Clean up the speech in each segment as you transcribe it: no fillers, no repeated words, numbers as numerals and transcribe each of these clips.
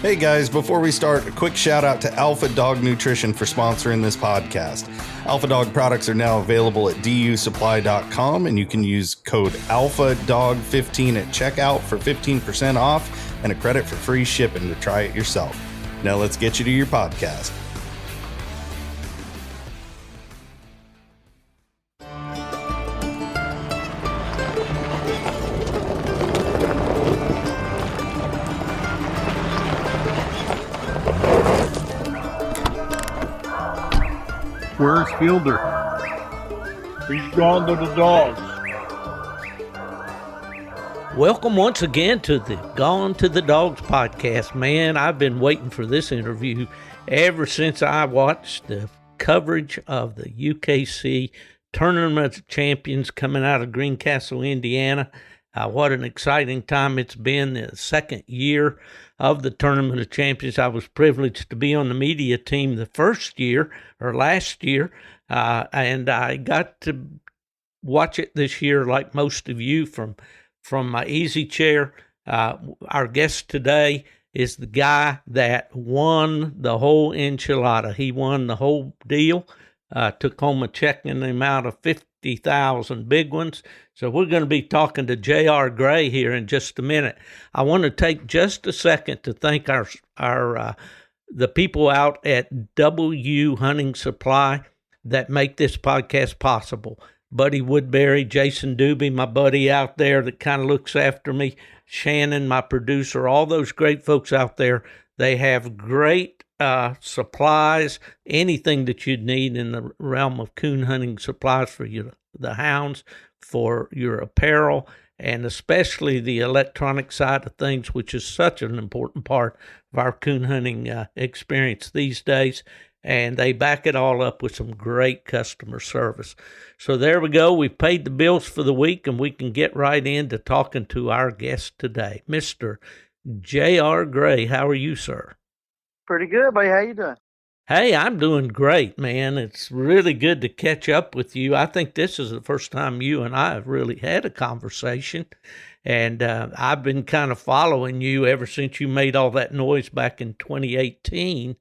Hey guys, before we start, a quick shout out to Alpha Dog Nutrition for sponsoring this podcast. Alpha Dog products are now available at dusupply.com, and you can use code ALPHADOG15 at checkout for 15% off and a credit for free shipping to try it yourself. Now let's get you to your podcast. Where's Fielder? He's gone to the dogs. Welcome once again to the Gone to the Dogs podcast. Man, I've been waiting for this interview ever since I watched the coverage of the UKC Tournament of Champions coming out of Greencastle, Indiana. What an exciting time it's been, the second year of the Tournament of Champions. I was privileged to be on the media team the first year, or last year, and I got to watch it this year like most of you from my easy chair. Our guest today is the guy that won the whole enchilada. He won the whole deal, took home a check in the amount of 50,000 big ones. So we're going to be talking to J.R. Gray here in just a minute. I want to take just a second to thank the people out at W Hunting Supply that make this podcast possible. Buddy Woodbury, Jason Doobie, my buddy out there that kind of looks after me, Shannon, my producer, all those great folks out there. They have great supplies, anything that you'd need in the realm of coon hunting supplies for you, the hounds, for your apparel, and especially the electronic side of things, which is such an important part of our coon hunting experience these days. And they back it all up with some great customer service. So there we go. We've paid the bills for the week, and we can get right into talking to our guest today, Mr. J.R. Gray. How are you, sir? Pretty good, buddy. How you doing? Hey, I'm doing great, man. It's really good to catch up with you. I think this is the first time you and I have really had a conversation, and I've been kind of following you ever since you made all that noise back in 2018.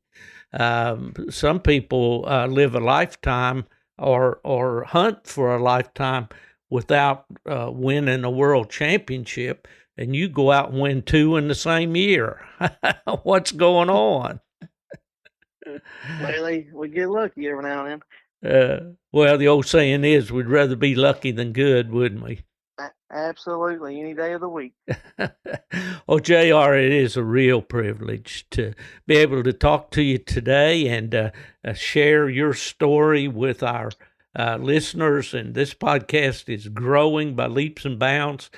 Some people live a lifetime or hunt for a lifetime without winning a world championship, and you go out and win two in the same year. What's going on? Well, we get lucky every now and then. Well, the old saying is, we'd rather be lucky than good, wouldn't we? Absolutely, any day of the week. Well, JR, it is a real privilege to be able to talk to you today and share your story with our listeners. And this podcast is growing by leaps and bounds.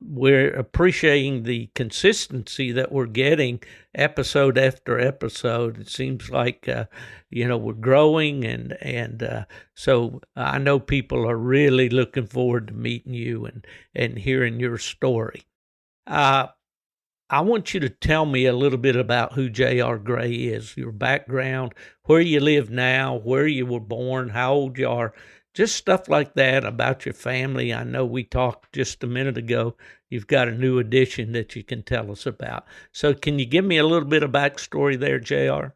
We're appreciating the consistency that we're getting episode after episode. It seems like, we're growing, and so I know people are really looking forward to meeting you and hearing your story. I want you to tell me a little bit about who J.R. Gray is, your background, where you live now, where you were born, how old you are. Just stuff like that about your family. I know we talked just a minute ago. You've got a new addition that you can tell us about. So can you give me a little bit of backstory there, JR?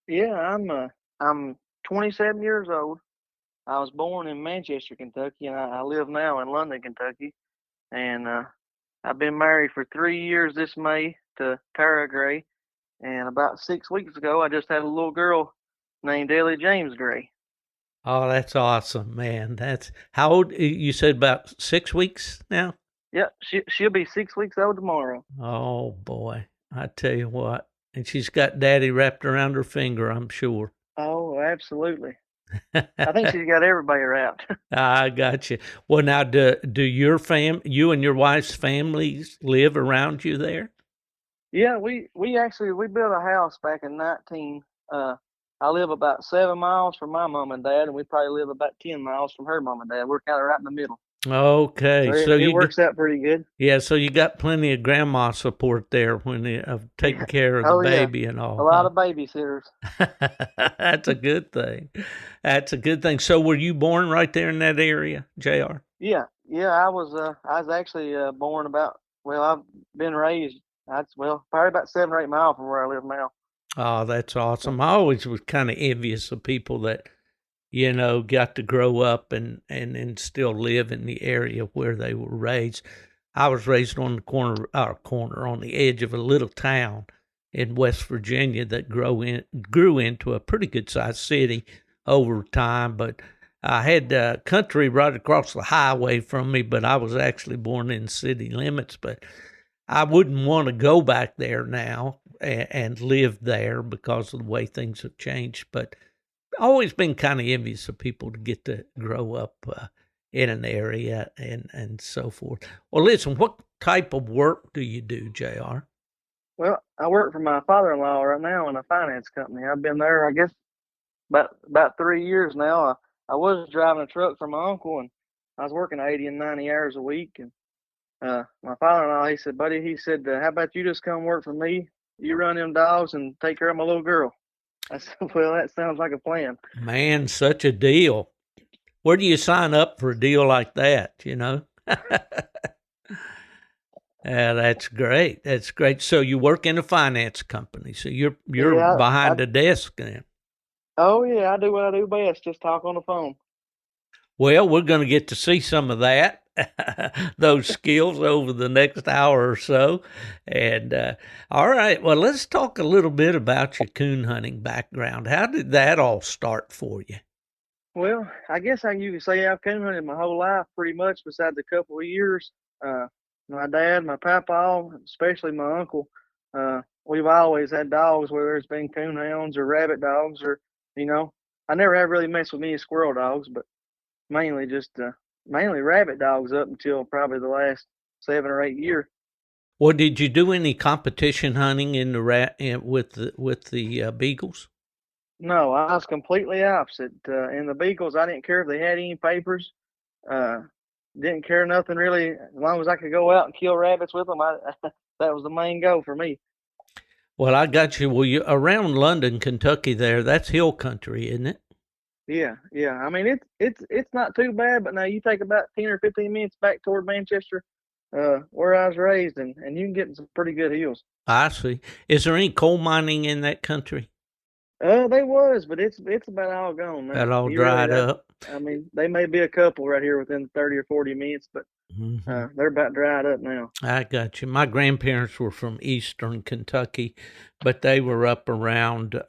Yeah, I'm 27 years old. I was born in Manchester, Kentucky, and I live now in London, Kentucky. And I've been married for 3 years this May to Tara Gray. And about 6 weeks ago, I just had a little girl named Ellie James Gray. Oh, that's awesome, man. That's how old? You said about 6 weeks now? Yeah, she'll be 6 weeks old tomorrow. Oh, boy. I tell you what. And she's got daddy wrapped around her finger, I'm sure. Oh, absolutely. I think she's got everybody wrapped. I got you. Well, now, do you and your wife's families live around you there? Yeah, we built a house back in 19. I live about 7 miles from my mom and dad, and we probably live about 10 miles from her mom and dad. We're kind of right in the middle. Okay. So it works out pretty good. Yeah, so you got plenty of grandma support there when of taking care of the baby and all. A lot of babysitters. That's a good thing. That's a good thing. So were you born right there in that area, JR? Yeah. I was actually born I've been raised That's probably about 7 or 8 miles from where I live now. Oh, that's awesome. I always was kind of envious of people that, got to grow up and still live in the area where they were raised. I was raised on the corner on the edge of a little town in West Virginia that grew into a pretty good sized city over time. But I had country right across the highway from me, but I was actually born in city limits. But I wouldn't want to go back there now and live there because of the way things have changed. But always been kind of envious of people to get to grow up in an area and so forth. Well, listen, what type of work do you do, JR? Well, I work for my father-in-law right now in a finance company. I've been there, I guess, about 3 years now. I was driving a truck for my uncle, and I was working 80 and 90 hours a week. And my father-in-law, he said, buddy, he said, how about you just come work for me? You run them dogs and take care of my little girl. I said, well, that sounds like a plan. Man, such a deal. Where do you sign up for a deal like that, Yeah, that's great. That's great. So you work in a finance company. So you're behind the desk then. Oh, yeah, I do what I do best, just talk on the phone. Well, we're going to get to see some of that, those skills over the next hour or so. And all right, well, let's talk a little bit about your coon hunting background. How did that all start for you? Well, I guess you could say I've coon hunted my whole life pretty much, besides a couple of years. My dad, my papa, especially my uncle, we've always had dogs, whether it's been coon hounds or rabbit dogs, or I never have really messed with many squirrel dogs, but mainly rabbit dogs up until probably the last 7 or 8 years. Well, did you do any competition hunting in with the beagles? No, I was completely opposite. In the beagles, I didn't care if they had any papers. Didn't care nothing really, as long as I could go out and kill rabbits with them. That was the main goal for me. Well, I got you. Well, you around London, Kentucky. That's hill country, isn't it? Yeah. I mean, it's not too bad, but now you take about 10 or 15 minutes back toward Manchester, where I was raised, and you can get some pretty good hills. I see. Is there any coal mining in that country? They was, but it's about all gone now. That all dried up. I mean, they may be a couple right here within 30 or 40 minutes, but they're about dried up now. I got you. My grandparents were from eastern Kentucky, but they were up around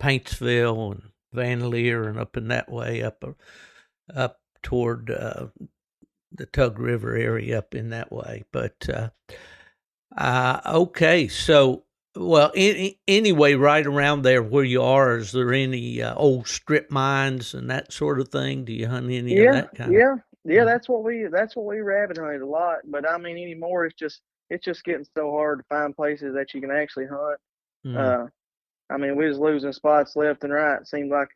Paintsville and Van Leer and up in that way, up toward the Tug River area, up in that way. But okay, so. Well, anyway, right around there where you are, is there any old strip mines and that sort of thing? Do you hunt any of that kind? Yeah. That's what we rabbit hunted a lot. But I mean, anymore, it's just getting so hard to find places that you can actually hunt. I mean, we was losing spots left and right. It seemed like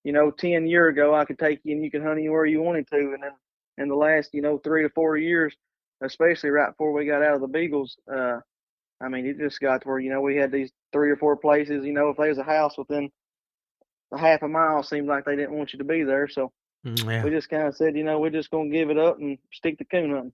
10 years ago I could take you and you could hunt anywhere you wanted to, and then in the last 3 to 4 years, especially right before we got out of the beagles. I mean, it just got to where, we had these 3 or 4 places, if there was a house within a half a mile, seemed like they didn't want you to be there. So we just kind of said, we're just going to give it up and stick to coon hunting.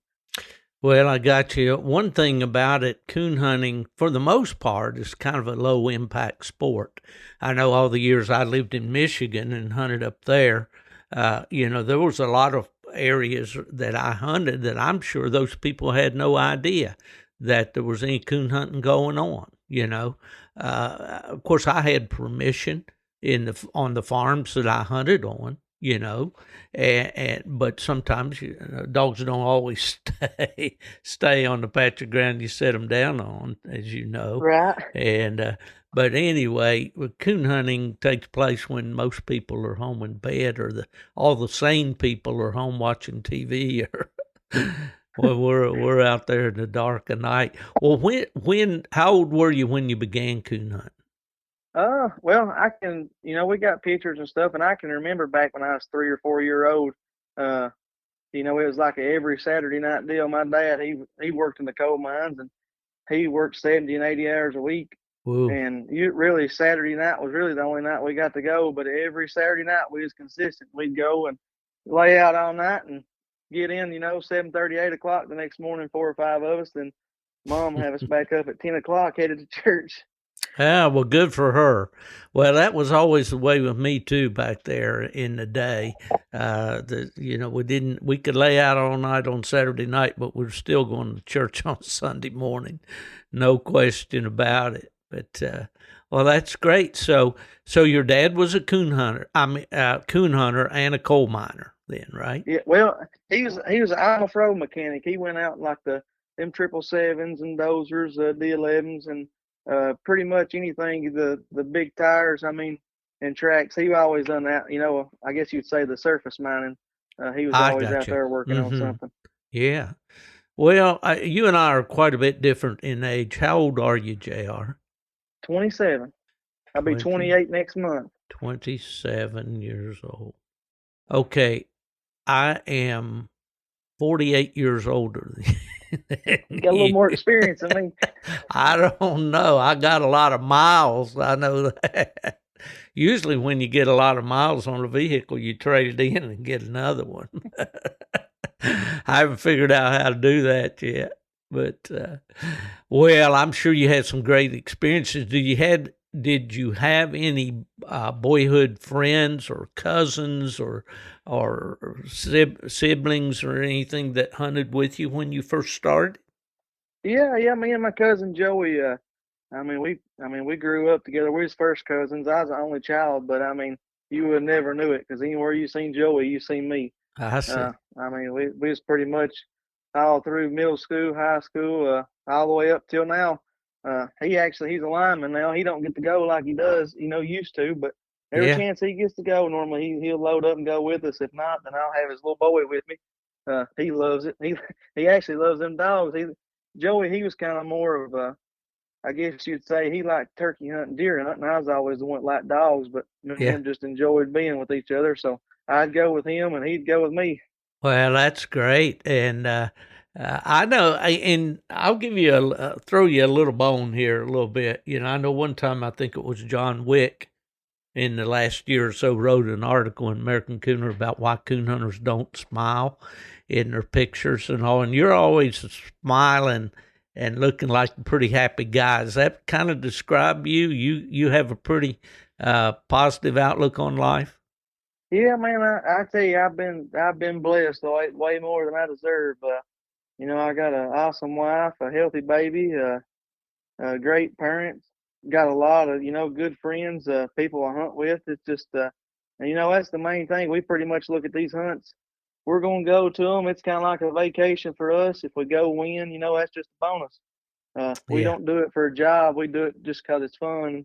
Well, I got you. One thing about it, coon hunting, for the most part, is kind of a low-impact sport. I know all the years I lived in Michigan and hunted up there, there was a lot of areas that I hunted that I'm sure those people had no idea that there was any coon hunting going on, Of course, I had permission on the farms that I hunted on, but sometimes dogs don't always stay on the patch of ground you set them down on, as you know. Right. And but anyway, coon hunting takes place when most people are home in bed, or all the sane people are home watching TV, or. Well, we're out there in the dark of night. Well, how old were you when you began coon hunting? Well, I can, we got pictures and stuff, and I can remember back when I was 3 or 4 year old. It was like every Saturday night deal. My dad, he worked in the coal mines, and he worked 70 and 80 hours a week. Whoa. And really Saturday night was really the only night we got to go. But every Saturday night we was consistent. We'd go and lay out all night and get in, 7:30, 8 o'clock the next morning, 4 or 5 of us, then Mom have us back up at 10 o'clock headed to church. Ah, well, good for her. Well, that was always the way with me too back there in the day. We could lay out all night on Saturday night, but we were still going to church on Sunday morning, no question about it. But well, that's great. So your dad was a coon hunter. Coon hunter and a coal miner, then, right? Yeah. Well, he was an off-road mechanic. He went out like them 777s and dozers, D11s, and pretty much anything, the big tires, and tracks. He always done that, I guess you'd say the surface mining. He was always out there working on something. Yeah. Well, you and I are quite a bit different in age. How old are you, JR? 27. I'll be 28 next month. 27 years old. Okay. I am 48 years older than you. You got a little more experience than me. I don't know. I got a lot of miles. I know that. Usually when you get a lot of miles on a vehicle, you trade it in and get another one. I haven't figured out how to do that yet. But, well, I'm sure you had some great experiences. Did you have any boyhood friends or cousins or siblings or anything that hunted with you when you first started? Yeah. Me and my cousin Joey. We grew up together. We was first cousins. I was the only child, but you would never knew it because anywhere you seen Joey, you seen me. I see. We was pretty much all through middle school, high school, all the way up till now. He's a lineman now. He don't get to go like he does, used to, but every chance he gets to go, normally he'll load up and go with us. If not, then I'll have his little boy with me. He loves it. He actually loves them dogs. Joey, he was kind of more of I guess you'd say he liked turkey hunting, deer hunting. I was always the one that liked dogs, but me and him just enjoyed being with each other. So I'd go with him and he'd go with me. Well, that's great. And I know, and I'll give you throw you a little bone here a little bit. I know one time I think it was John Wick in the last year or so wrote an article in American Cooner about why coon hunters don't smile in their pictures and all. And you're always smiling and looking like a pretty happy guy. Does that kind of describe you? You have a pretty positive outlook on life? Yeah, man. I tell you, I've been blessed way more than I deserve. I got an awesome wife, a healthy baby, great parents, got a lot of, good friends, people I hunt with. It's just, that's the main thing. We pretty much look at these hunts. We're going to go to them. It's kind of like a vacation for us. If we go win, that's just a bonus. We don't do it for a job. We do it just because it's fun.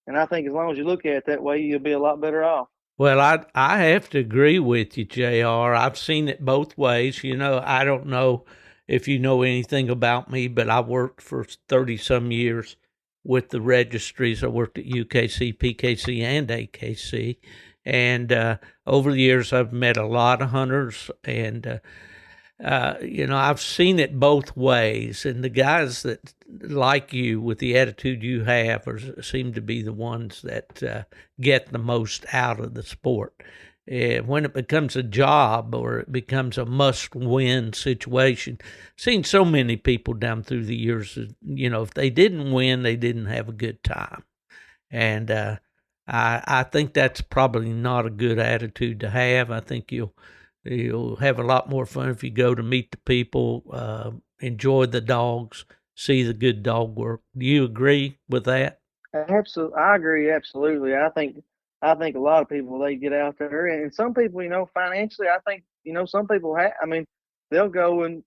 And I think as long as you look at it that way, you'll be a lot better off. Well, I have to agree with you, JR. I've seen it both ways. I don't know if you know anything about me, but I worked for 30-some years with the registries. I worked at UKC, PKC, and AKC. And over the years, I've met a lot of hunters, and, I've seen it both ways. And the guys that like you with the attitude you have seem to be the ones that get the most out of the sport. When it becomes a job or it becomes a must-win situation, I've seen so many people down through the years, if they didn't win, they didn't have a good time. And I think that's probably not a good attitude to have. I think you'll have a lot more fun if you go to meet the people, enjoy the dogs, see the good dog work. Do you agree with that? Absolutely, I agree. Absolutely. I think a lot of people, they get out there, and some people, financially, I think, some people they'll go and,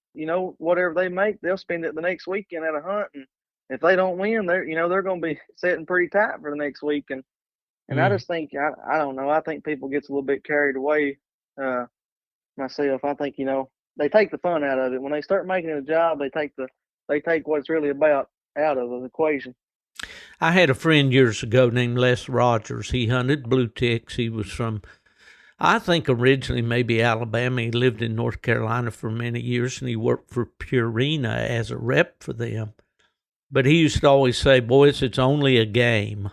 whatever they make, they'll spend it the next weekend at a hunt. And if they don't win, they're going to be sitting pretty tight for the next week. And I just think, I don't know, I think people gets a little bit carried away. Myself, I think, they take the fun out of it. When they start making it a job, they take what it's really about out of the equation. I had a friend years ago named Les Rogers. He hunted blue ticks. He was from, I think, originally maybe Alabama. He lived in North Carolina for many years, and he worked for Purina as a rep for them. But he used to always say, boys, it's only a game,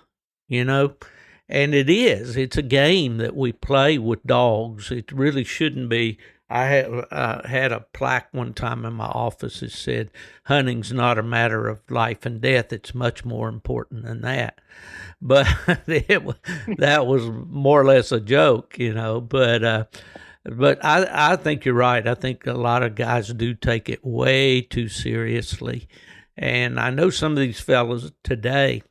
And it is. It's a game that we play with dogs. It really shouldn't be I had a plaque one time in my office that said, "Hunting's not a matter of life and death; it's much more important than that." But that was more or less a joke, you know. But I think you're right. I think a lot of guys do take it way too seriously, and I know some of these fellas today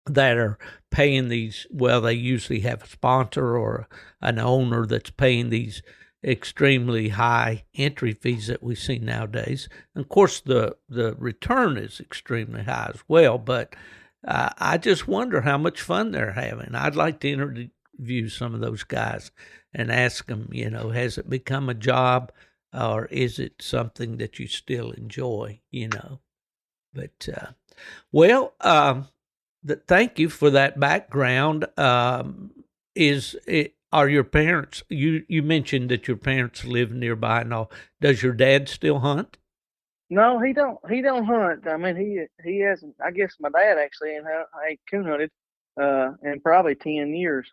that are paying these. Well, they usually have a sponsor or an owner that's paying these extremely high entry fees that we see nowadays. And of course, the return is extremely high as well. But I just wonder how much fun they're having. I'd like to interview some of those guys and ask them, you know, has it become a job or is it something that you still enjoy, you know? But, well, thank you for that background. Are your parents, you mentioned that your parents live nearby and all. Does your dad still hunt? No, he don't hunt. I mean, he hasn't. I guess my dad actually ain't coon hunted in probably 10 years.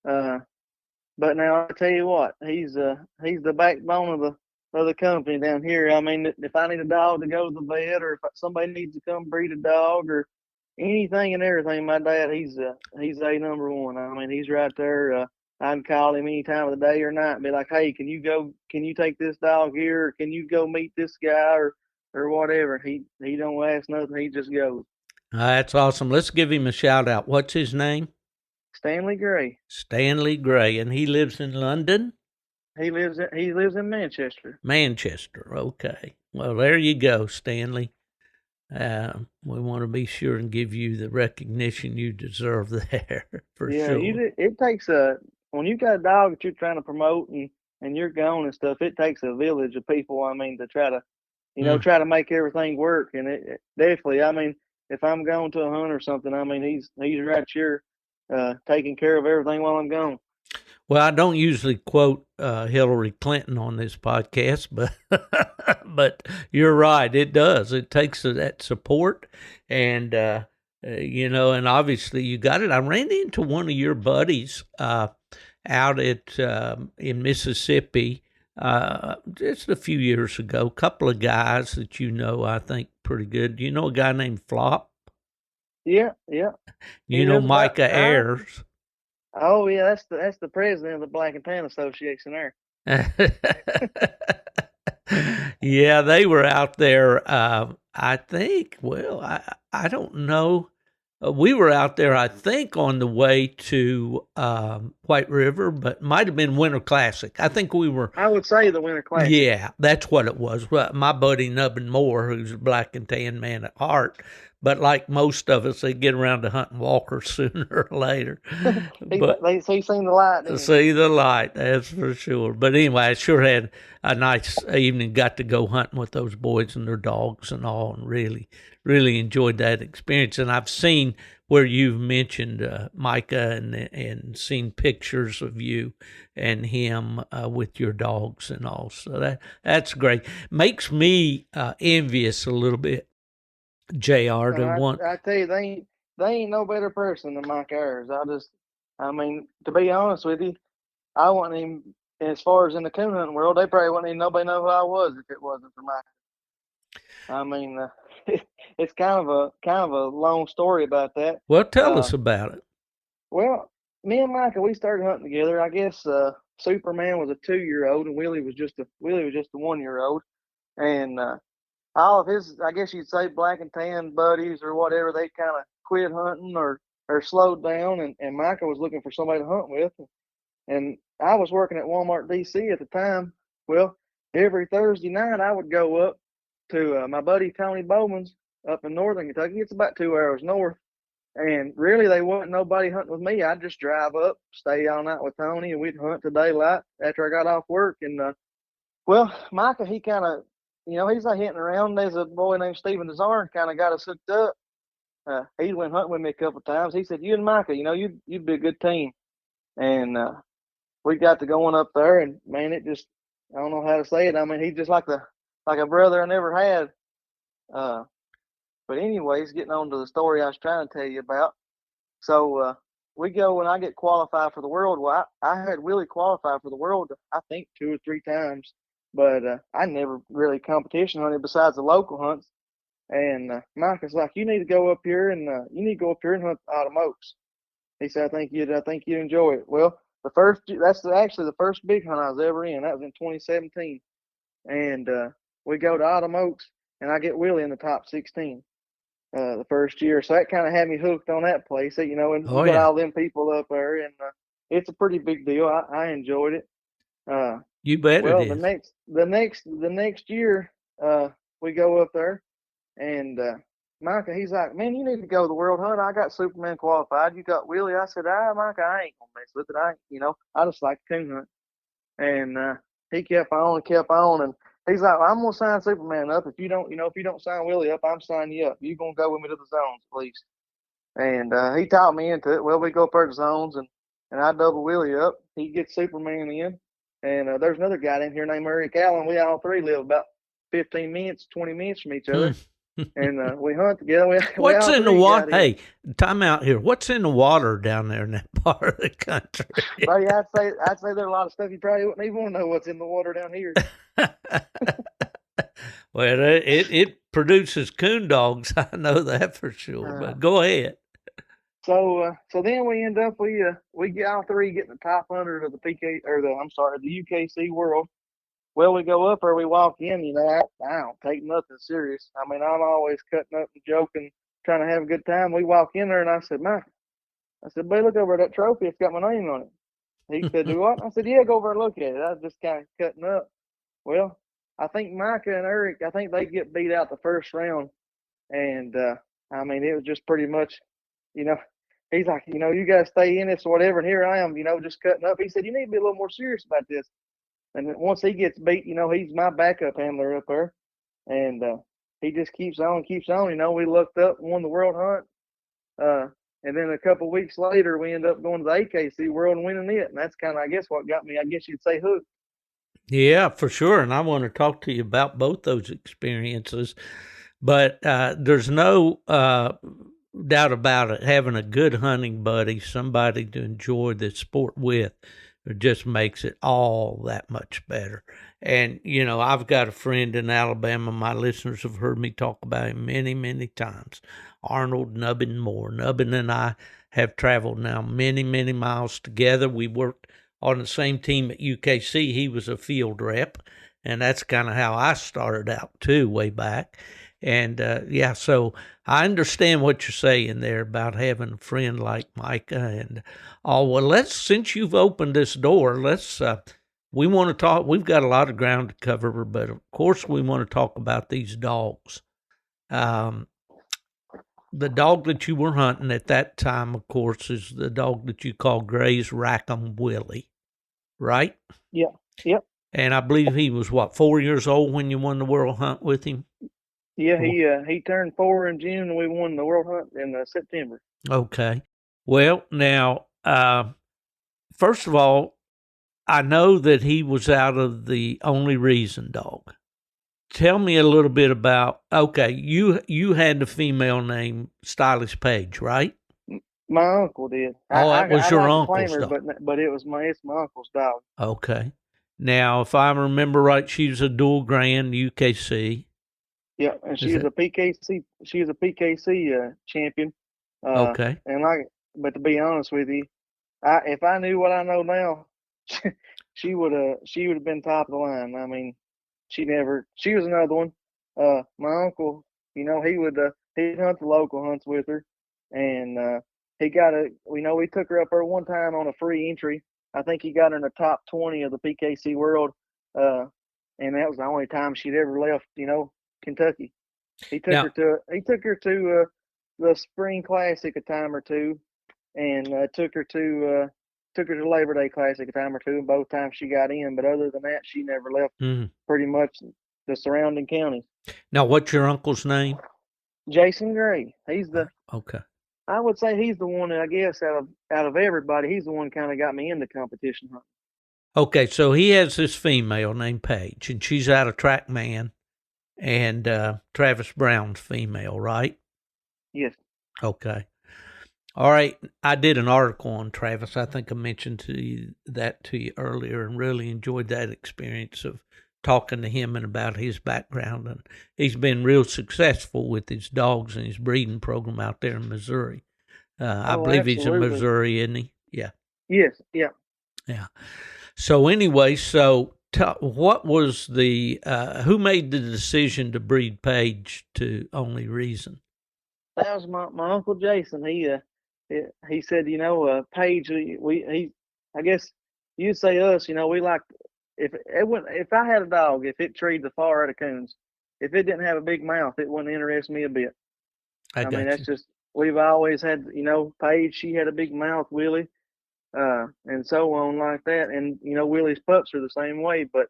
But now I tell you what, he's the backbone of the company down here. I mean, if I need a dog to go to the vet, or if somebody needs to come breed a dog, or anything and everything, my dad, he's a number one. I mean, he's right there. I can call him any time of the day or night and be like, "Hey, can you take this dog here? Or can you go meet this guy or whatever?" He don't ask nothing. He just goes. That's awesome. Let's give him a shout out. What's his name? Stanley Gray. Stanley Gray, and he lives in London? He lives in Manchester. Manchester, okay. Well, there you go, Stanley. We want to be sure and give you the recognition you deserve there, for sure. Yeah, it takes when you got a dog that you're trying to promote and you're gone and stuff, it takes a village of people, I mean, to try to, try to make everything work. And it definitely, I mean, if I'm going to a hunt or something, I mean, he's right here taking care of everything while I'm gone. Well, I don't usually quote Hillary Clinton on this podcast, but you're right. It does. It takes that support, and and obviously you got it. I ran into one of your buddies out in Mississippi just a few years ago. A couple of guys that I think pretty good. Do you know a guy named Flop? Yeah. You know Micah Ayers. Oh yeah, that's the president of the Black and Tan Association there. Yeah, they were out there. I think. Well, I don't know. We were out there, I think, on the way to White River, but might have been Winter Classic. I think we were. I would say the Winter Classic. Yeah, that's what it was. My buddy Nubbin Moore, who's a black and tan man at heart, but like most of us, they get around to hunting walkers sooner or later. They seen the light. See the light, that's for sure. But anyway, I sure had a nice evening. Got to go hunting with those boys and their dogs and all, and really, really enjoyed that experience. And I've seen where you've mentioned Micah and seen pictures of you and him with your dogs and all. So that's great. Makes me envious a little bit. JR to want. I tell you, they ain't no better person than Mike Ayers. I mean, to be honest with you, I wasn't even, as far as in the coon hunting world, they probably wouldn't even nobody know who I was if it wasn't for Mike. I mean, it's kind of a long story about that. Well, tell us about it. Well, me and Micah, we started hunting together. I guess Superman was a 2-year-old and Willy was just a 1-year-old, and all of his, I guess you'd say, black and tan buddies or whatever, they kind of quit hunting or slowed down, and Micah was looking for somebody to hunt with. And I was working at Walmart DC at the time. Well, every Thursday night I would go up to my buddy Tony Bowman's up in northern Kentucky. It's about 2 hours north. And really, they wasn't nobody hunting with me. I'd just drive up, stay all night with Tony, and we'd hunt to daylight after I got off work. And, well, Micah, he kind of, he's not hitting around. There's a boy named Stephen Desarn kind of got us hooked up. He went hunting with me a couple of times. He said, "You and Micah, you'd be a good team." And we got to going up there, and man, it just, I don't know how to say it. I mean, he's just like a brother I never had. But anyways, getting on to the story I was trying to tell you about. So we go and I get qualified for the world. Well, I had Willy qualify for the world, I think 2 or 3 times, but I never really competition hunted besides the local hunts. And Mike was like, you need to go up here and hunt Autumn Oaks. He said, I think you'd enjoy it. Well, that's actually the first big hunt I was ever in. That was in 2017, and we go to Autumn Oaks, and I get Willy in the top 16 the first year. So that kind of had me hooked on that place. And we got all them people up there, and it's a pretty big deal. I enjoyed it. You bet well, it is. the next year, we go up there, and Micah, he's like, man, you need to go to the World Hunt. I got Superman qualified. You got Willy. I said, Micah, I ain't gonna mess with it. I just like coon hunt. And he kept on, and he's like, well, I'm gonna sign Superman up. If you don't sign Willy up, I'm signing you up. You gonna go with me to the zones, please? And he talked me into it. Well, we go up there to zones, and I double Willy up. He gets Superman in, and there's another guy in here named Eric Allen. We all three live about 15 minutes, 20 minutes from each other. And we hunt together. What's in the water? Hey, time out here. What's in the water down there in that part of the country? Buddy, I'd say there's a lot of stuff you probably wouldn't even want to know what's in the water down here. Well, it produces coon dogs. I know that for sure. But go ahead. So then we end up we get all three getting the top 100 of the the UKC world. Well, we go up or we walk in, I don't take nothing serious. I mean, I'm always cutting up and joking, trying to have a good time. We walk in there and I said, Mike, buddy, look over at that trophy. It's got my name on it. He said, do what? I said, yeah, go over and look at it. I was just kind of cutting up. Well, I think Micah and Eric, they get beat out the first round. And, I mean, it was just pretty much, he's like, you got to stay in this or whatever. And here I am, just cutting up. He said, you need to be a little more serious about this. And once he gets beat, he's my backup handler up there. And he just keeps on. We looked up, won the world hunt. And then a couple of weeks later, we end up going to the AKC world and winning it. And that's kind of, I guess, what got me, I guess you'd say, hooked. Yeah, for sure. And I want to talk to you about both those experiences. But there's no doubt about it. Having a good hunting buddy, somebody to enjoy the sport with, it just makes it all that much better. And, I've got a friend in Alabama. My listeners have heard me talk about him many, many times. Arnold Nubbin Moore. Nubbin and I have traveled now many, many miles together. We worked on the same team at UKC. He was a field rep, and that's kind of how I started out, too, way back. And, so I understand what you're saying there about having a friend like Micah and all. Well, since you've opened this door, we want to talk. We've got a lot of ground to cover, but of course we want to talk about these dogs. The dog that you were hunting at that time, of course, is the dog that you call Gray's Rack Em Willy, right? Yeah. Yep. And I believe he was, 4 years old when you won the world hunt with him? Yeah, he turned 4 in June, and we won the world hunt in September. Okay. Well, now, first of all, I know that he was out of the Only Reason dog. Tell me a little bit about, you had the female named Stylish Page, right? My uncle did. That was your uncle's her, dog. But it's my uncle's dog. Okay. Now, if I remember right, she was a dual grand UKC. Yeah, and she was a PKC. She was a PKC champion. Okay. But to be honest with you, if I knew what I know now, she would have been top of the line. I mean, she was another one. My uncle, he'd hunt the local hunts with her, and we took her up there one time on a free entry. I think he got her in the top 20 of the PKC world, and that was the only time she'd ever left, Kentucky. He took her to the Spring Classic a time or two, and took her to Labor Day Classic a time or two, and both times she got in. But other than that, she never left pretty much the surrounding counties. Now, what's your uncle's name? Jason Gray. He's okay. I would say he's the one, I guess, out of everybody, he's the one kind of got me into competition hunting. Okay, so he has this female named Paige, and she's out of TrackMan and Travis Brown's female, right? Yes. Okay. All right, I did an article on Travis. I think I mentioned that to you earlier, and really enjoyed that experience of talking to him and about his background. And he's been real successful with his dogs and his breeding program out there in Missouri. I believe he's in absolutely. Missouri, isn't he? Yeah. Yes, yeah. Yeah. So anyway, what was who made the decision to breed Paige to Only Reason? That was my Uncle Jason. He said, Paige, I guess you'd say us, we like, if I had a dog, if it treed the far out of coons, if it didn't have a big mouth, it wouldn't interest me a bit. I mean, that's just, we've always had, Paige, she had a big mouth, Willy, and so on like that. And, Willy's pups are the same way, but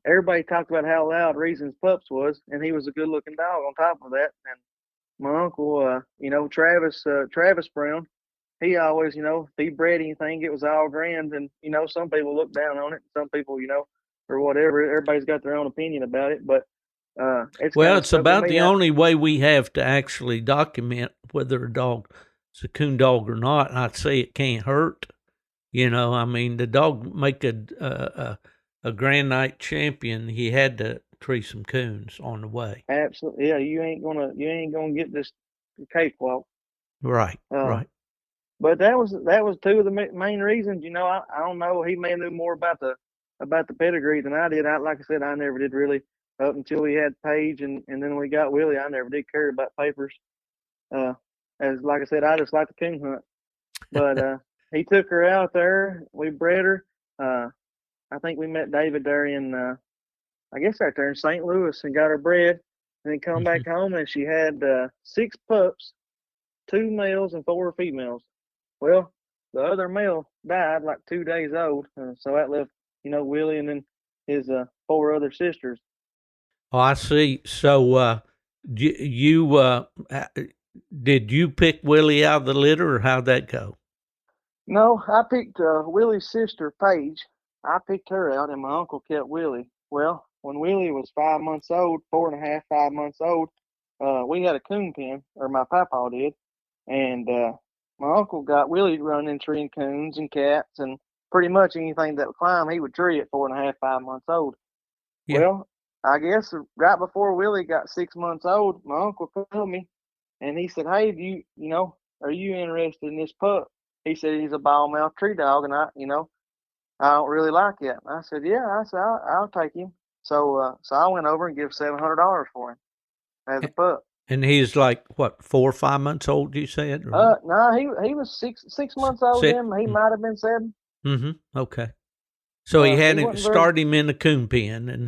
everybody talked about how loud Reason's pups was, and he was a good looking dog on top of that. And my uncle, Travis Brown, he always, if he bred anything, it was all grand. And, some people look down on it. Some people, or whatever, everybody's got their own opinion about it. But it's about the only way we have to actually document whether a dog is a coon dog or not. And I'd say it can't hurt. I mean, the dog make a Grand Nite champion. He had to tree some coons on the way. Absolutely, yeah. You ain't gonna get this cakewalk. Right, right. But that was two of the main reasons. I don't know. He may know more about the pedigree than I did. Like I said, I never did really up until we had Paige, and then we got Willy. I never did care about papers. As like I said, I just like the coon hunt. But he took her out there. We bred her. I think we met David there in I guess right there in St. Louis, and got her bred, and then come back home, and she had 6 pups, 2 males and 4 females. Well, the other male died like 2 days old, so that left, Willy and then his 4 other sisters. Oh, I see. So did you pick Willy out of the litter, or how'd that go? No, I picked Willy's sister, Paige. I picked her out, and my uncle kept Willy. Well, when Willy was 5 months old, 4.5, 5 months old, we had a coon pen, or my papa did, and my uncle got Willy running treeing coons and cats, and pretty much anything that would climb, he would tree at 4.5, 5 months old. Yeah. Well, I guess right before Willy got 6 months old, my uncle called me, and he said, "Hey, are you interested in this pup?" He said he's a ball-mouthed tree dog, and I don't really like it. I said, "Yeah." I said, I'll take him. So I went over and gave $700 for him as a pup. And he's like, what, 4 or 5 months old, you said? No, he was 6 months old. He might have been 7. Mm-hmm. Okay. So he had him start him in the coon pen, and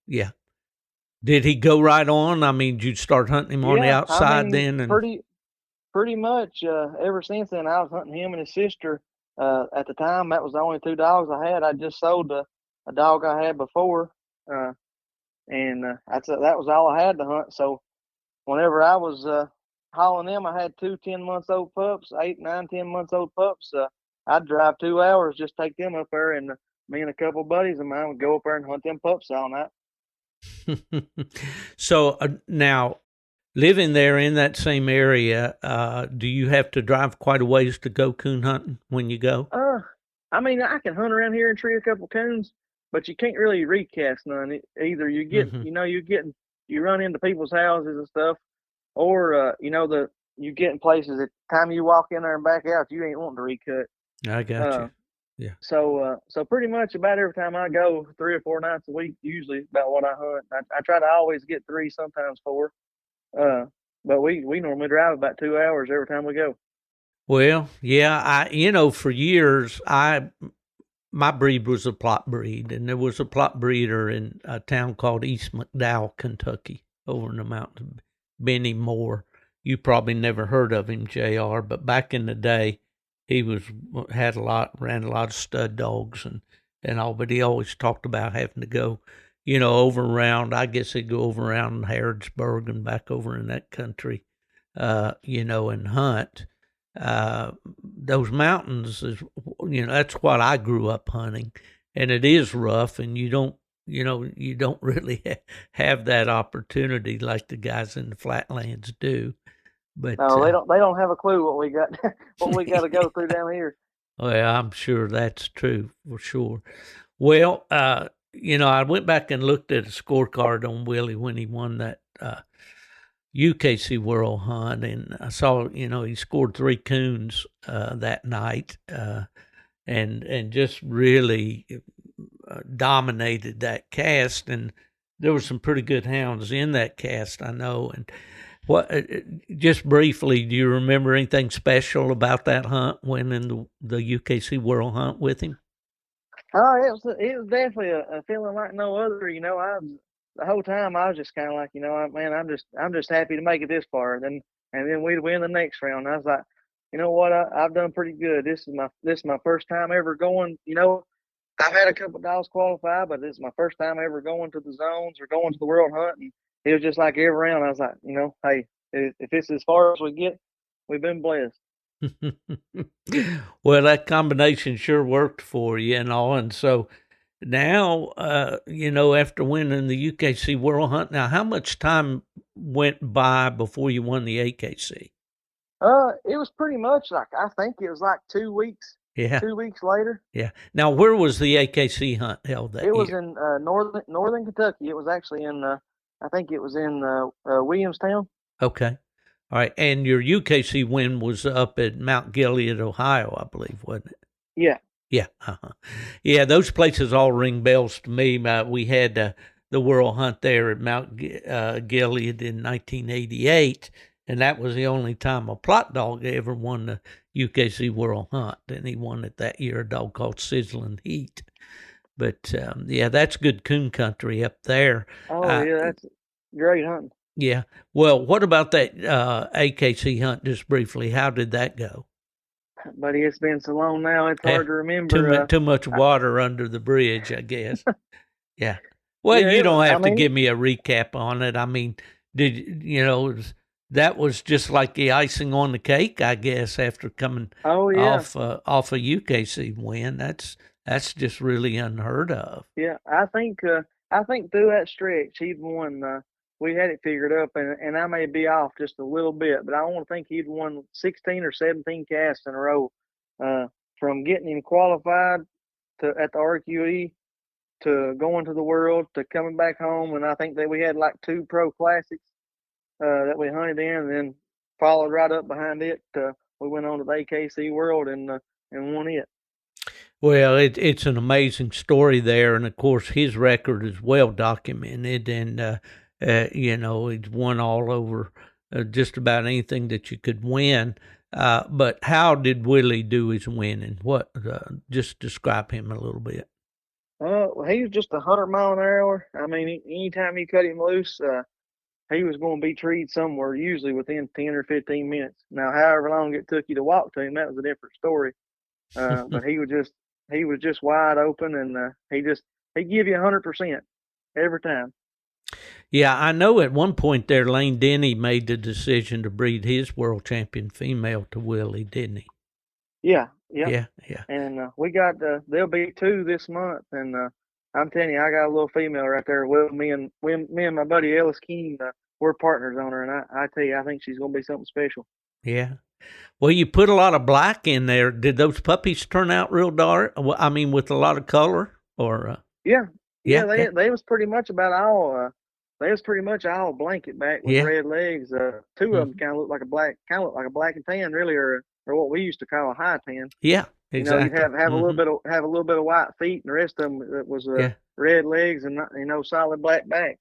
yeah. Did he go right on? I mean, did you start hunting him on the outside then? And pretty much ever since then, I was hunting him and his sister. At the time, that was the only 2 dogs I had. I just sold a dog I had before, and that was all I had to hunt. So whenever I was hauling them, I had 2 10-month-old pups, 8, 9, 10-month-old pups. I'd drive 2 hours, just take them up there, and me and a couple buddies of mine would go up there and hunt them pups all night. So now, living there in that same area, do you have to drive quite a ways to go coon hunting when you go? I mean, I can hunt around here and tree a couple coons, but you can't really recast none. Either you get, you run into people's houses and stuff, or you get in places at the time you walk in there and back out, you ain't wanting to recut. I got you. Yeah. So pretty much about every time I go, 3 or 4 nights a week, usually about what I hunt. I try to always get 3, sometimes 4. But we normally drive about 2 hours every time we go. Well, yeah, for years, my breed was a plot breed, and there was a plot breeder in a town called East McDowell, Kentucky, over in the mountains, Benny Moore. You probably never heard of him, JR, but back in the day, he ran a lot of stud dogs and all, but he always talked about having to go, over around, I guess he'd go over around Harrodsburg and back over in that country, and hunt. Those mountains is, that's what I grew up hunting, and it is rough, and you don't really have that opportunity like the guys in the flatlands do. But No, they don't have a clue what we got what we got to go through down here. well, I'm sure that's true for sure. Well, I went back and looked at a scorecard on Willie when he won that UKC World Hunt, and I saw, he scored 3 coons that night, and just really dominated that cast. And there were some pretty good hounds in that cast, I know. And what, just briefly, do you remember anything special about that hunt, winning the UKC World Hunt with him? Oh, it was definitely a feeling like no other. The whole time I was just kind of like, man, I'm just happy to make it this far. And then we'd win the next round. And I was like, you know what, I've done pretty good. This is my first time ever going. I've had a couple of dogs qualify, but this is my first time ever going to the zones or going to the World Hunt. And it was just like every round I was like, hey, if it's as far as we get, we've been blessed. Well, that combination sure worked for you and so now, after winning the UKC World Hunt, now how much time went by before you won the AKC? It was pretty much like, I think it was like 2 weeks. Yeah. 2 weeks later. Yeah. Now, where was the AKC hunt held that year? It was in northern Kentucky. It was actually in, I think it was in Williamstown. Okay. All right. And your UKC win was up at Mount Gilead, Ohio, I believe, wasn't it? Yeah. Yeah. Yeah, those places all ring bells to me. We had the World Hunt there at Mount Gilead in 1988, and that was the only time a plot dog ever won the UKC World Hunt, and he won it that year, a dog called Sizzling Heat. But, that's good coon country up there. Oh, yeah, that's great hunting. Yeah. Well, what about that AKC hunt, just briefly? How did that go? Buddy, it's been so long now, it's hard to remember. Too much water under the bridge, I guess. Yeah. Well, Yeah, you don't have to give me a recap on it. I mean, that was just like the icing on the cake, I guess, after coming off a UKC win. That's just really unheard of. Yeah, I think through that stretch, he'd won. We had it figured up, and I may be off just a little bit, but I want to think he'd won 16 or 17 casts in a row, from getting him qualified at the RQE to going to the World to coming back home. And I think that we had like 2 pro classics that we hunted in, and then followed right up behind it. We went on to the AKC World and won it. Well, it's an amazing story there, and of course his record is well documented, and he's won all over just about anything that you could win. But how did Willie do his winning? What? Just describe him a little bit. He was just 100 mile an hour. I mean, anytime you cut him loose, he was going to be treed somewhere, usually within 10 or 15 minutes. Now, however long it took you to walk to him, that was a different story. But he was just wide open, and he give you 100% every time. Yeah, I know at one point there, Lane Denny made the decision to breed his world champion female to Willie, didn't he? Yeah. And we got there'll be 2 this month, and I'm telling you, I got a little female right there. Well, me and my buddy Ellis Keene, we're partners on her, and I tell you, I think she's going to be something special. Yeah. Well, you put a lot of black in there. Did those puppies turn out real dark? I mean, with a lot of color, or? Yeah. They was pretty much about all. They was pretty much all blanket back with red legs. 2 of them kind of look like a black and tan, really, or what we used to call a high tan. Yeah, exactly. You have a little bit of white feet, and the rest of them it was red legs and solid black back.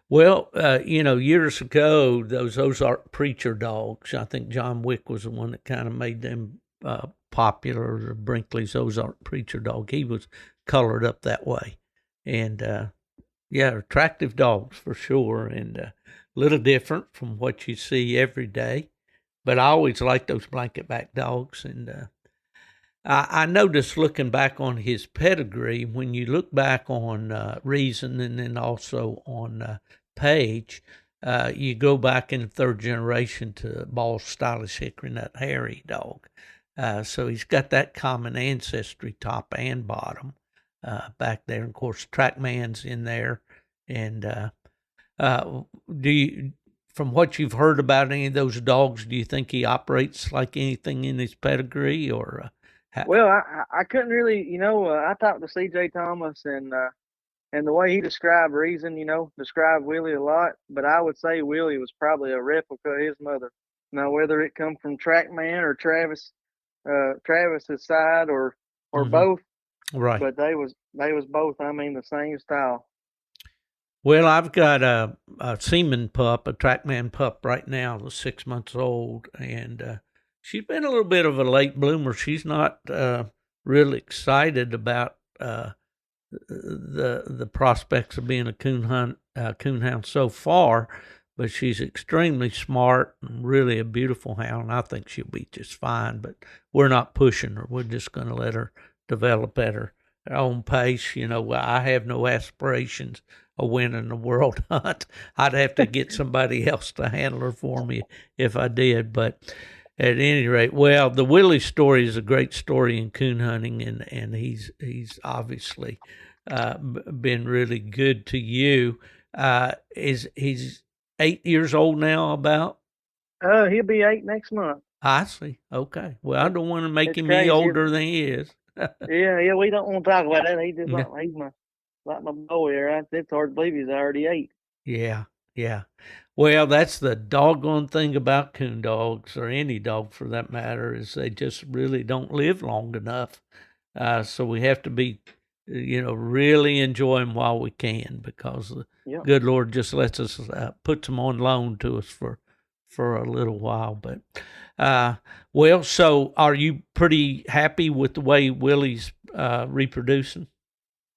Well, years ago, those Ozark Preacher dogs, I think John Wick was the one that kind of made them popular, Brinkley's Ozark Preacher dog. He was colored up that way. And, attractive dogs for sure, and a little different from what you see every day. But I always liked those blanket back dogs. And I noticed looking back on his pedigree, when you look back on Reason and then also on Page, you go back in the 3rd generation to Ball Stylish Hickory Nut Harry dog. So he's got that common ancestry, top and bottom, back there. And of course, Trackman's in there. And from what you've heard about any of those dogs, do you think he operates like anything in his pedigree, or? Well, I couldn't really, I talked to C.J. Thomas and the way he described Reason, described Willie a lot, but I would say Willie was probably a replica of his mother. Now, whether it come from Trackman or Travis's side or both, right? But they was both. I mean, the same style. Well, I've got a semen pup, a Trackman pup right now, that's 6 months old, and she's been a little bit of a late bloomer. She's not really excited about the prospects of being a coon hound so far, but she's extremely smart and really a beautiful hound. I think she'll be just fine, but we're not pushing her. We're just going to let her develop at her own pace. I have no aspirations of winning the world hunt. I'd have to get somebody else to handle her for me if I did. But at any rate, well, the Willie story is a great story in coon hunting, and he's obviously been really good to you. He's 8 years old now, about? He'll be 8 next month. I see. Okay. Well, I don't want to make him crazy. any older than he is. yeah, we don't want to talk about that. He's just he's like my boy, right? It's hard to believe he's already 8. Yeah. Well, that's the doggone thing about coon dogs, or any dog for that matter, is they just really don't live long enough. So we have to be, really enjoy them while we can, because the good Lord just lets us put them on loan to us for a little while. But well, so are you pretty happy with the way Willie's reproducing?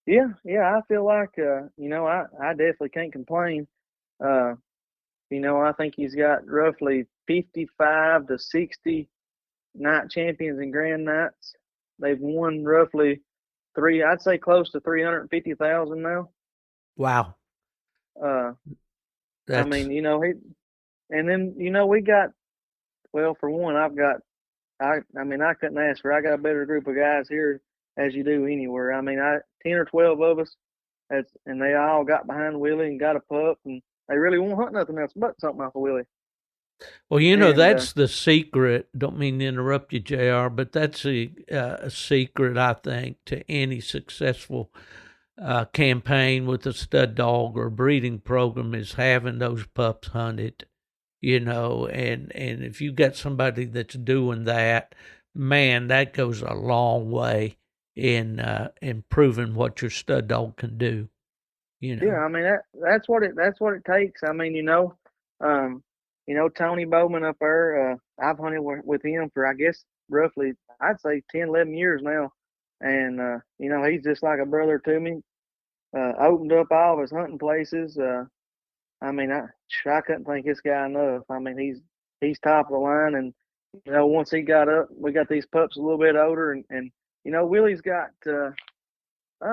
Yeah, I feel like I definitely can't complain. I think he's got roughly 55 to 60 Nite champions and Grand Nites. They've won roughly I'd say close to 350,000 now. Wow. I mean, and then we got, well, for one, I couldn't ask for. I got a better group of guys here as you do anywhere. I mean, 10 or 12 of us, and they all got behind Willie and got a pup, and they really won't hunt nothing else but something off of Willie. Well, that's the secret. Don't mean to interrupt you, JR, but that's a secret, I think, to any successful campaign with a stud dog or breeding program, is having those pups hunted, and if you got somebody that's doing that, man, that goes a long way in proving what your stud dog can do. Yeah, I mean that's what it takes. I mean, Tony Bowman up there, I've hunted with him for, I guess, roughly, I'd say 10, 11 years now. And, he's just like a brother to me. Opened up all of his hunting places. I mean, I couldn't thank this guy enough. I mean, he's top of the line. And, once he got up, we got these pups a little bit older. And Willie's got,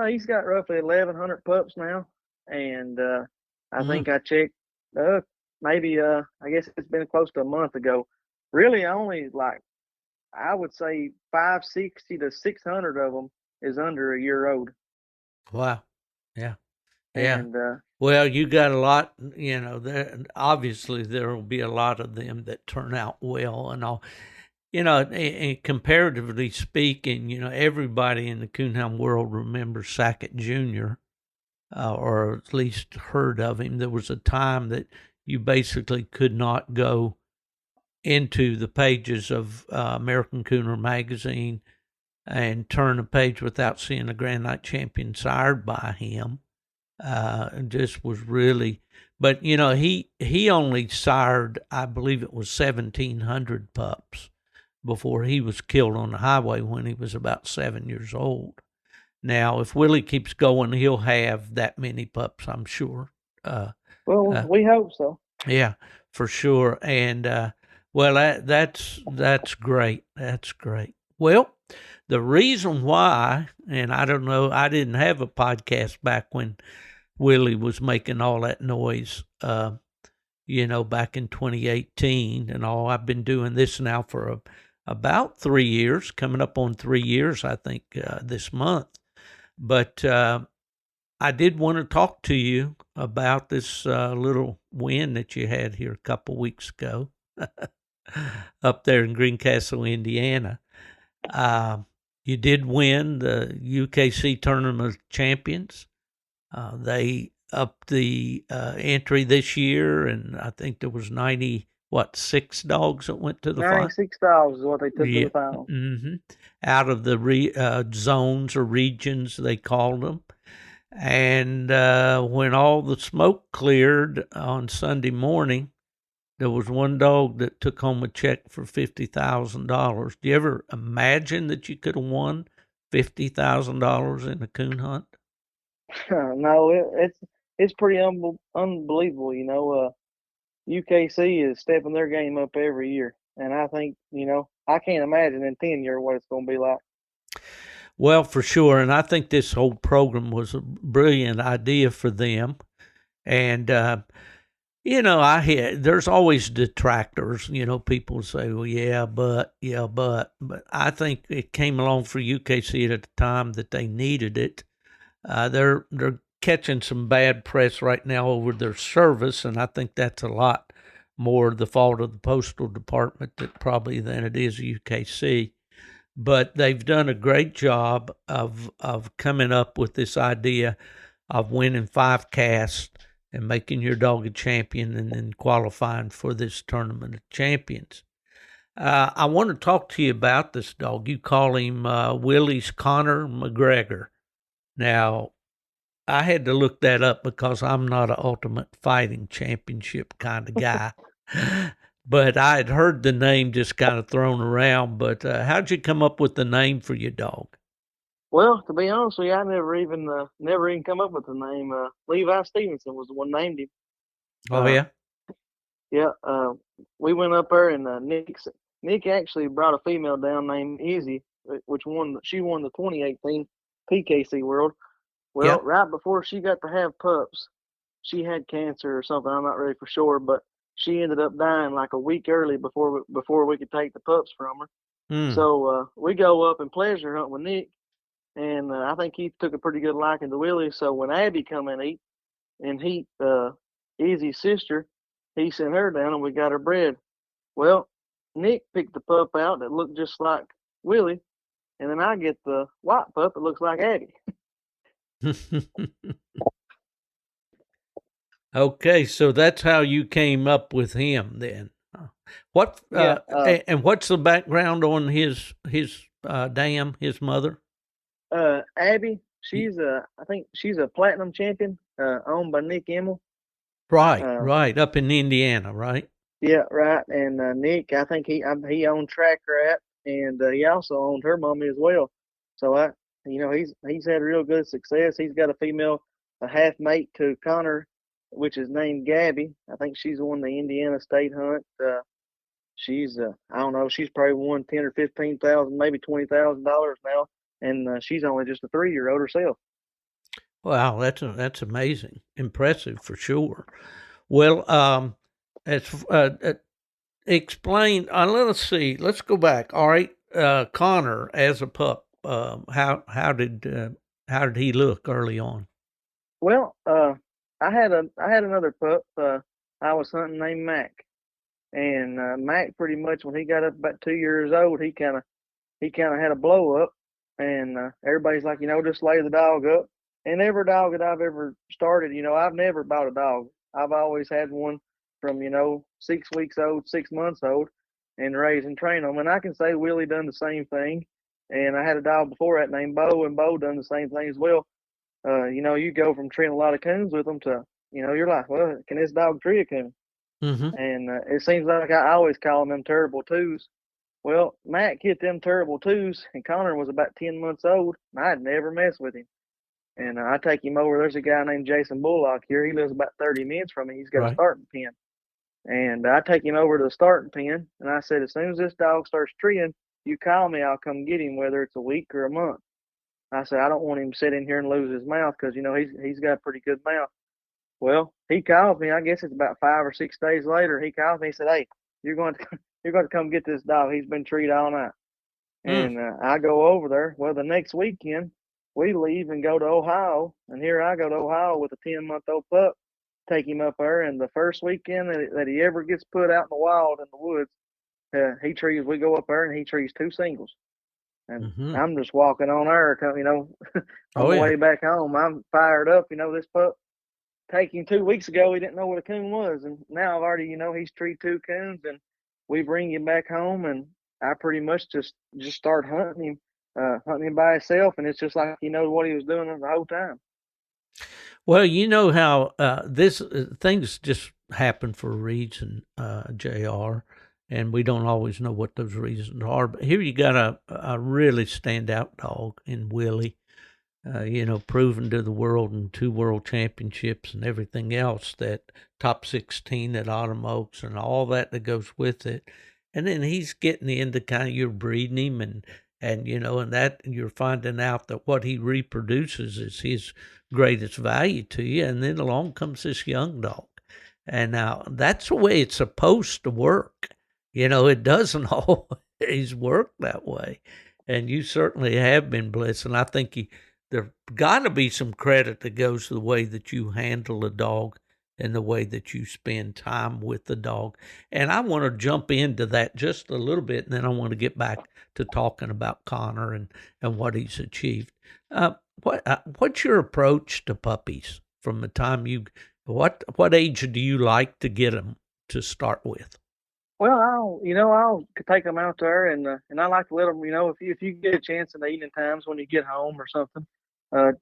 he's got roughly 1,100 pups now. And I think I checked, maybe, I guess it's been close to a month ago. Really only, like, I would say 560 to 600 of them is under a year old. Wow. Yeah. And, well, you got a lot, obviously there will be a lot of them that turn out well and all. And comparatively speaking, everybody in the coonhound world remembers Sackett Jr., or at least heard of him. There was a time that you basically could not go into the pages of American Cooner magazine and turn a page without seeing a Grand Nite champion sired by him. And just was really, but he only sired, I believe it was 1,700 pups before he was killed on the highway when he was about 7 years old. Now, if Willie keeps going, he'll have that many pups, I'm sure. Well, we hope so. Yeah, for sure. And well, that's great. That's great. Well, the reason why, and I don't know, I didn't have a podcast back when Willie was making all that noise, back in 2018 and all. I've been doing this now for about 3 years, coming up on 3 years, I think, this month. But I I did want to talk to you about this little win that you had here a couple weeks ago up there in Greencastle, Indiana. You did win the UKC Tournament of Champions. They upped the entry this year, and I think there was 6 dogs that went to the final. 96 dogs is what they took to the final. Mm-hmm. Out of the zones or regions, they called them. And when all the smoke cleared on Sunday morning, there was one dog that took home a check for $50,000. Do you ever imagine that you could have won $50,000 in a coon hunt? No, it's pretty unbelievable. You know, UKC is stepping their game up every year, and I think I can't imagine in 10 years what it's going to be like. Well, for sure, and I think this whole program was a brilliant idea for them, and there's always detractors. People say, well, but I think it came along for UKC at a time that they needed it. They're catching some bad press right now over their service, and I think that's a lot more the fault of the Postal Department than it is UKC. But they've done a great job of coming up with this idea of winning 5 casts and making your dog a champion and then qualifying for this Tournament of Champions. I want to talk to you about this dog. You call him Willy's Connor McGregor. Now, I had to look that up because I'm not an Ultimate Fighting Championship kind of guy. But I had heard the name just kind of thrown around. But how'd you come up with the name for your dog? Well, to be honest with you, I never even come up with the name. Levi Stevenson was the one named him. Oh, yeah? Yeah. We went up there, and Nick actually brought a female down named Izzy, she won the 2018 PKC World. Well, Yep. Right before she got to have pups, she had cancer or something. I'm not really for sure, but she ended up dying like a week early before we could take the pups from her. So we go up and pleasure hunt with Nick, and I think he took a pretty good liking to Willie. So when Abby come in and he Izzy's sister, he sent her down and we got her bred. Well, Nick picked the pup out that looked just like Willie, and then I get the white pup that looks like Abby. Okay, so that's how you came up with him then. What and what's the background on his dam, his mother? Abby, I think she's a platinum champion, owned by Nick Emmel. Right, up in Indiana, right? Yeah, right. And Nick, I think he owned Track Rat, and he also owned her mommy as well. So he's had real good success. He's got a female, a half mate to Conor, which is named Gabby. I think she's won the Indiana State Hunt. She's I don't know, she's probably won $10,000 or $15,000, maybe $20,000 now, and she's only just a 3-year-old herself. Wow, that's amazing, impressive for sure. Well, explain. Let's see. Let's go back. All right, Conor as a pup. How did he look early on? Well, I had another pup. I was hunting named Mac, and Mac pretty much when he got up about 2 years old, he kind of had a blow up, and everybody's like, just lay the dog up. And every dog that I've ever started, I've never bought a dog. I've always had one from 6 weeks old, 6 months old, and raise and train them. And I can say Willie done the same thing. And I had a dog before that named Bo, and Bo done the same thing as well. You go from treating a lot of coons with them to, you're like, well, can this dog tree a coon? Mm-hmm. And it seems like I always call them terrible twos. Well, Mac hit them terrible twos, and Conor was about 10 months old, and I'd never mess with him. And I take him over. There's a guy named Jason Bullock here. He lives about 30 minutes from me. He's got a starting pen. And I take him over to the starting pen, and I said, as soon as this dog starts treeing, you call me, I'll come get him, whether it's a week or a month. I said, I don't want him to sit in here and lose his mouth because, he's got a pretty good mouth. Well, he called me. I guess it's about 5 or 6 days later. He called me. He said, hey, you're going to come get this dog. He's been treated all night. And I go over there. Well, the next weekend, we leave and go to Ohio, and here I go to Ohio with a 10-month-old pup, take him up there, and the first weekend that he ever gets put out in the wild in the woods, we go up there and he trees 2 singles. And I'm just walking on there, on the way back home. I'm fired up. This pup, taking 2 weeks ago, he didn't know what a coon was. And now I've already, he's treed 2 coons, and we bring him back home, and I pretty much just start hunting him by himself. And it's just like he knows what he was doing the whole time. Well, you know how things just happen for a reason, JR. And we don't always know what those reasons are. But here you got a really standout dog in Willy, proven to the world in 2 world championships and everything else, that top 16 at Autumn Oaks and all that goes with it. And then he's getting into kind of, you're breeding him and that you're finding out that what he reproduces is his greatest value to you. And then along comes this young dog. And now that's the way it's supposed to work. It doesn't always work that way. And you certainly have been blessed. And I think there's got to be some credit that goes to the way that you handle a dog and the way that you spend time with the dog. And I want to jump into that just a little bit, and then I want to get back to talking about Conor and what he's achieved. What's your approach to puppies from the time what age do you like to get them to start with? Well, I'll take them out there, and I like to let them, if you get a chance in the evening times when you get home or something,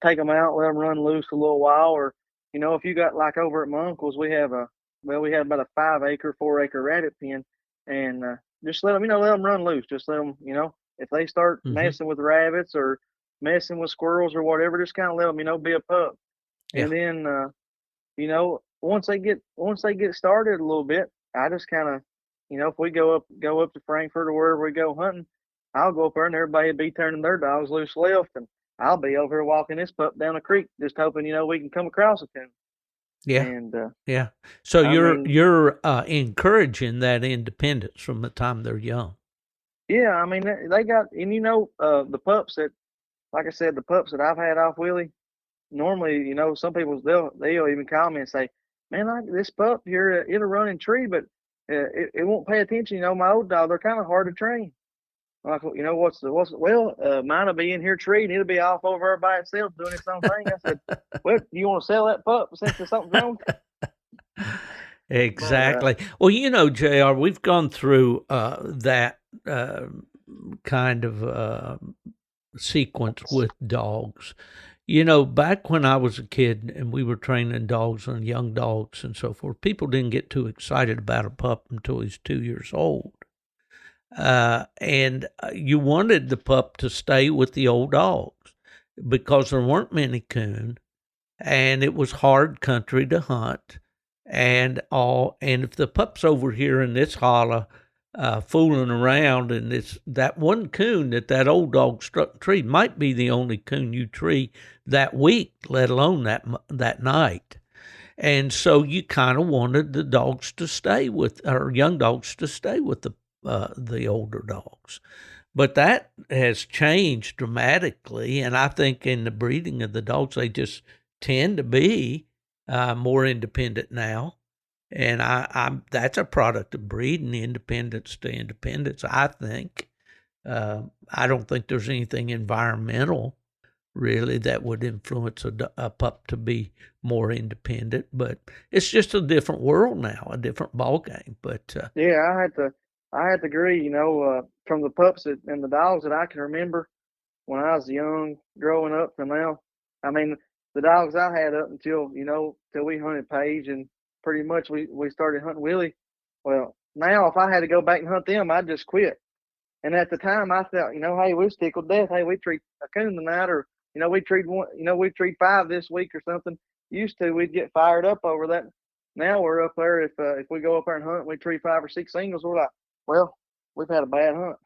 take them out, let them run loose a little while, or if you got, like over at my uncle's, we have about a 5-acre, 4-acre rabbit pen, and just let them run loose. Just let them, if they start messing with rabbits or messing with squirrels or whatever, just kind of let them, be a pup. Yeah. And then, once they get started a little bit, I just kind of, if we go up to Frankfurt or wherever we go hunting, I'll go up there and everybody will be turning their dogs loose left, and I'll be over here walking this pup down the creek, just hoping, we can come across a coon. Yeah. And yeah. So you're encouraging that independence from the time they're young. Yeah, I mean they got, and the pups that, like I said, the pups that I've had off Willy, normally, some people they'll even call me and say, "Man, like this pup here, it'll run in tree, but it won't pay attention. My old dog, they're kind of hard to train." Like, mine will be in here treating, it'll be off over there by itself doing its own thing. I said, "Well, you want to sell that pup since there's something wrong?" Exactly. Well, JR, we've gone through that kind of sequence with dogs. Back when I was a kid and we were training dogs and young dogs and so forth, people didn't get too excited about a pup until he's 2 years old. And you wanted the pup to stay with the old dogs because there weren't many coon, and it was hard country to hunt and all. And if the pup's over here in this hollow fooling around, and it's that one coon that old dog struck tree might be the only coon you tree that week, let alone that night. And so you kind of wanted the dogs to stay with, or young dogs to stay with the older dogs. But that has changed dramatically, and I think in the breeding of the dogs, they just tend to be more independent now. And that's a product of breeding, independence to independence, I think. I don't think there's anything environmental, really, that would influence a pup to be more independent. But it's just a different world now, a different ball game. But yeah, I had to agree. From the pups and the dogs that I can remember when I was young, growing up to now. I mean, the dogs I had up until till we hunted Paige, and pretty much we started hunting Willy. Well, now if I had to go back and hunt them, I'd just quit. And at the time, I thought, hey, we was tickled death. Hey, we treat a coon tonight, or we treat one, we treat 5 this week or something. Used to, we'd get fired up over that. Now we're up there. If we go up there and hunt, we treat 5 or 6 singles. We're like, well, we've had a bad hunt.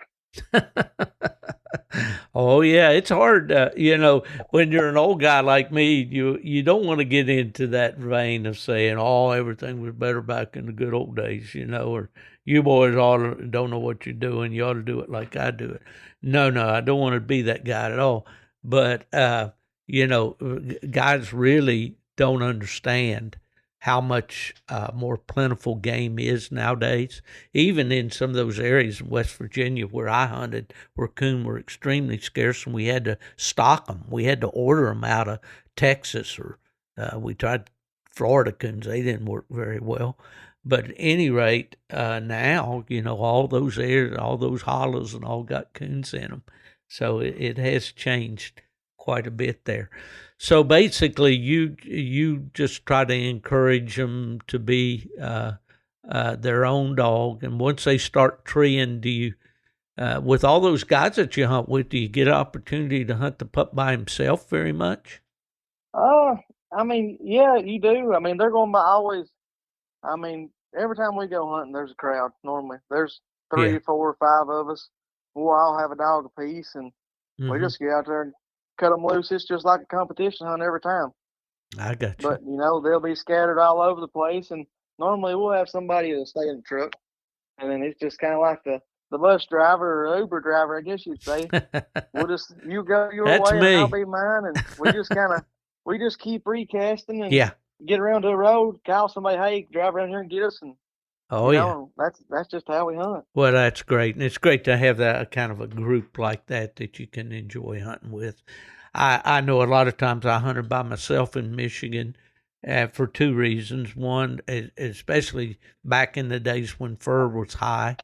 Oh yeah, it's hard. When you're an old guy like me, you don't want to get into that vein of saying, "Oh, everything was better back in the good old days," or "You boys don't know what you're doing. You ought to do it like I do it." No, I don't want to be that guy at all. but guys really don't understand how much more plentiful game is nowadays. Even in some of those areas in West Virginia where I hunted, where coon were extremely scarce, and we had to stock them. We had to order them out of Texas, or we tried Florida coons. They didn't work very well. But at any rate, now, all those areas, all those hollows and all got coons in them. So it has changed quite a bit there. So basically, you just try to encourage them to be their own dog, and once they start treeing, do you, with all those guys that you hunt with, do you get an opportunity to hunt the pup by himself very much? I mean, yeah, you do. I mean, they're going by always. I mean, every time we go hunting, there's a crowd. Normally, there's 3, 4, 5 of us. We'll all have a dog apiece, and we just get out there and cut them loose. It's just like a competition hunt every time. I got you. But, they'll be scattered all over the place, and normally we'll have somebody to stay in the truck. And then it's just kind of like the bus driver or Uber driver, I guess you'd say. You go your That's way me. and I'll be mine. And we just keep recasting and get around to the road, call somebody, hey, drive around here and get us. And, that's just how we hunt. Well, that's great. And it's great to have that kind of a group like that you can enjoy hunting with. I know a lot of times I hunted by myself in Michigan for 2 reasons. One, especially back in the days when fur was high,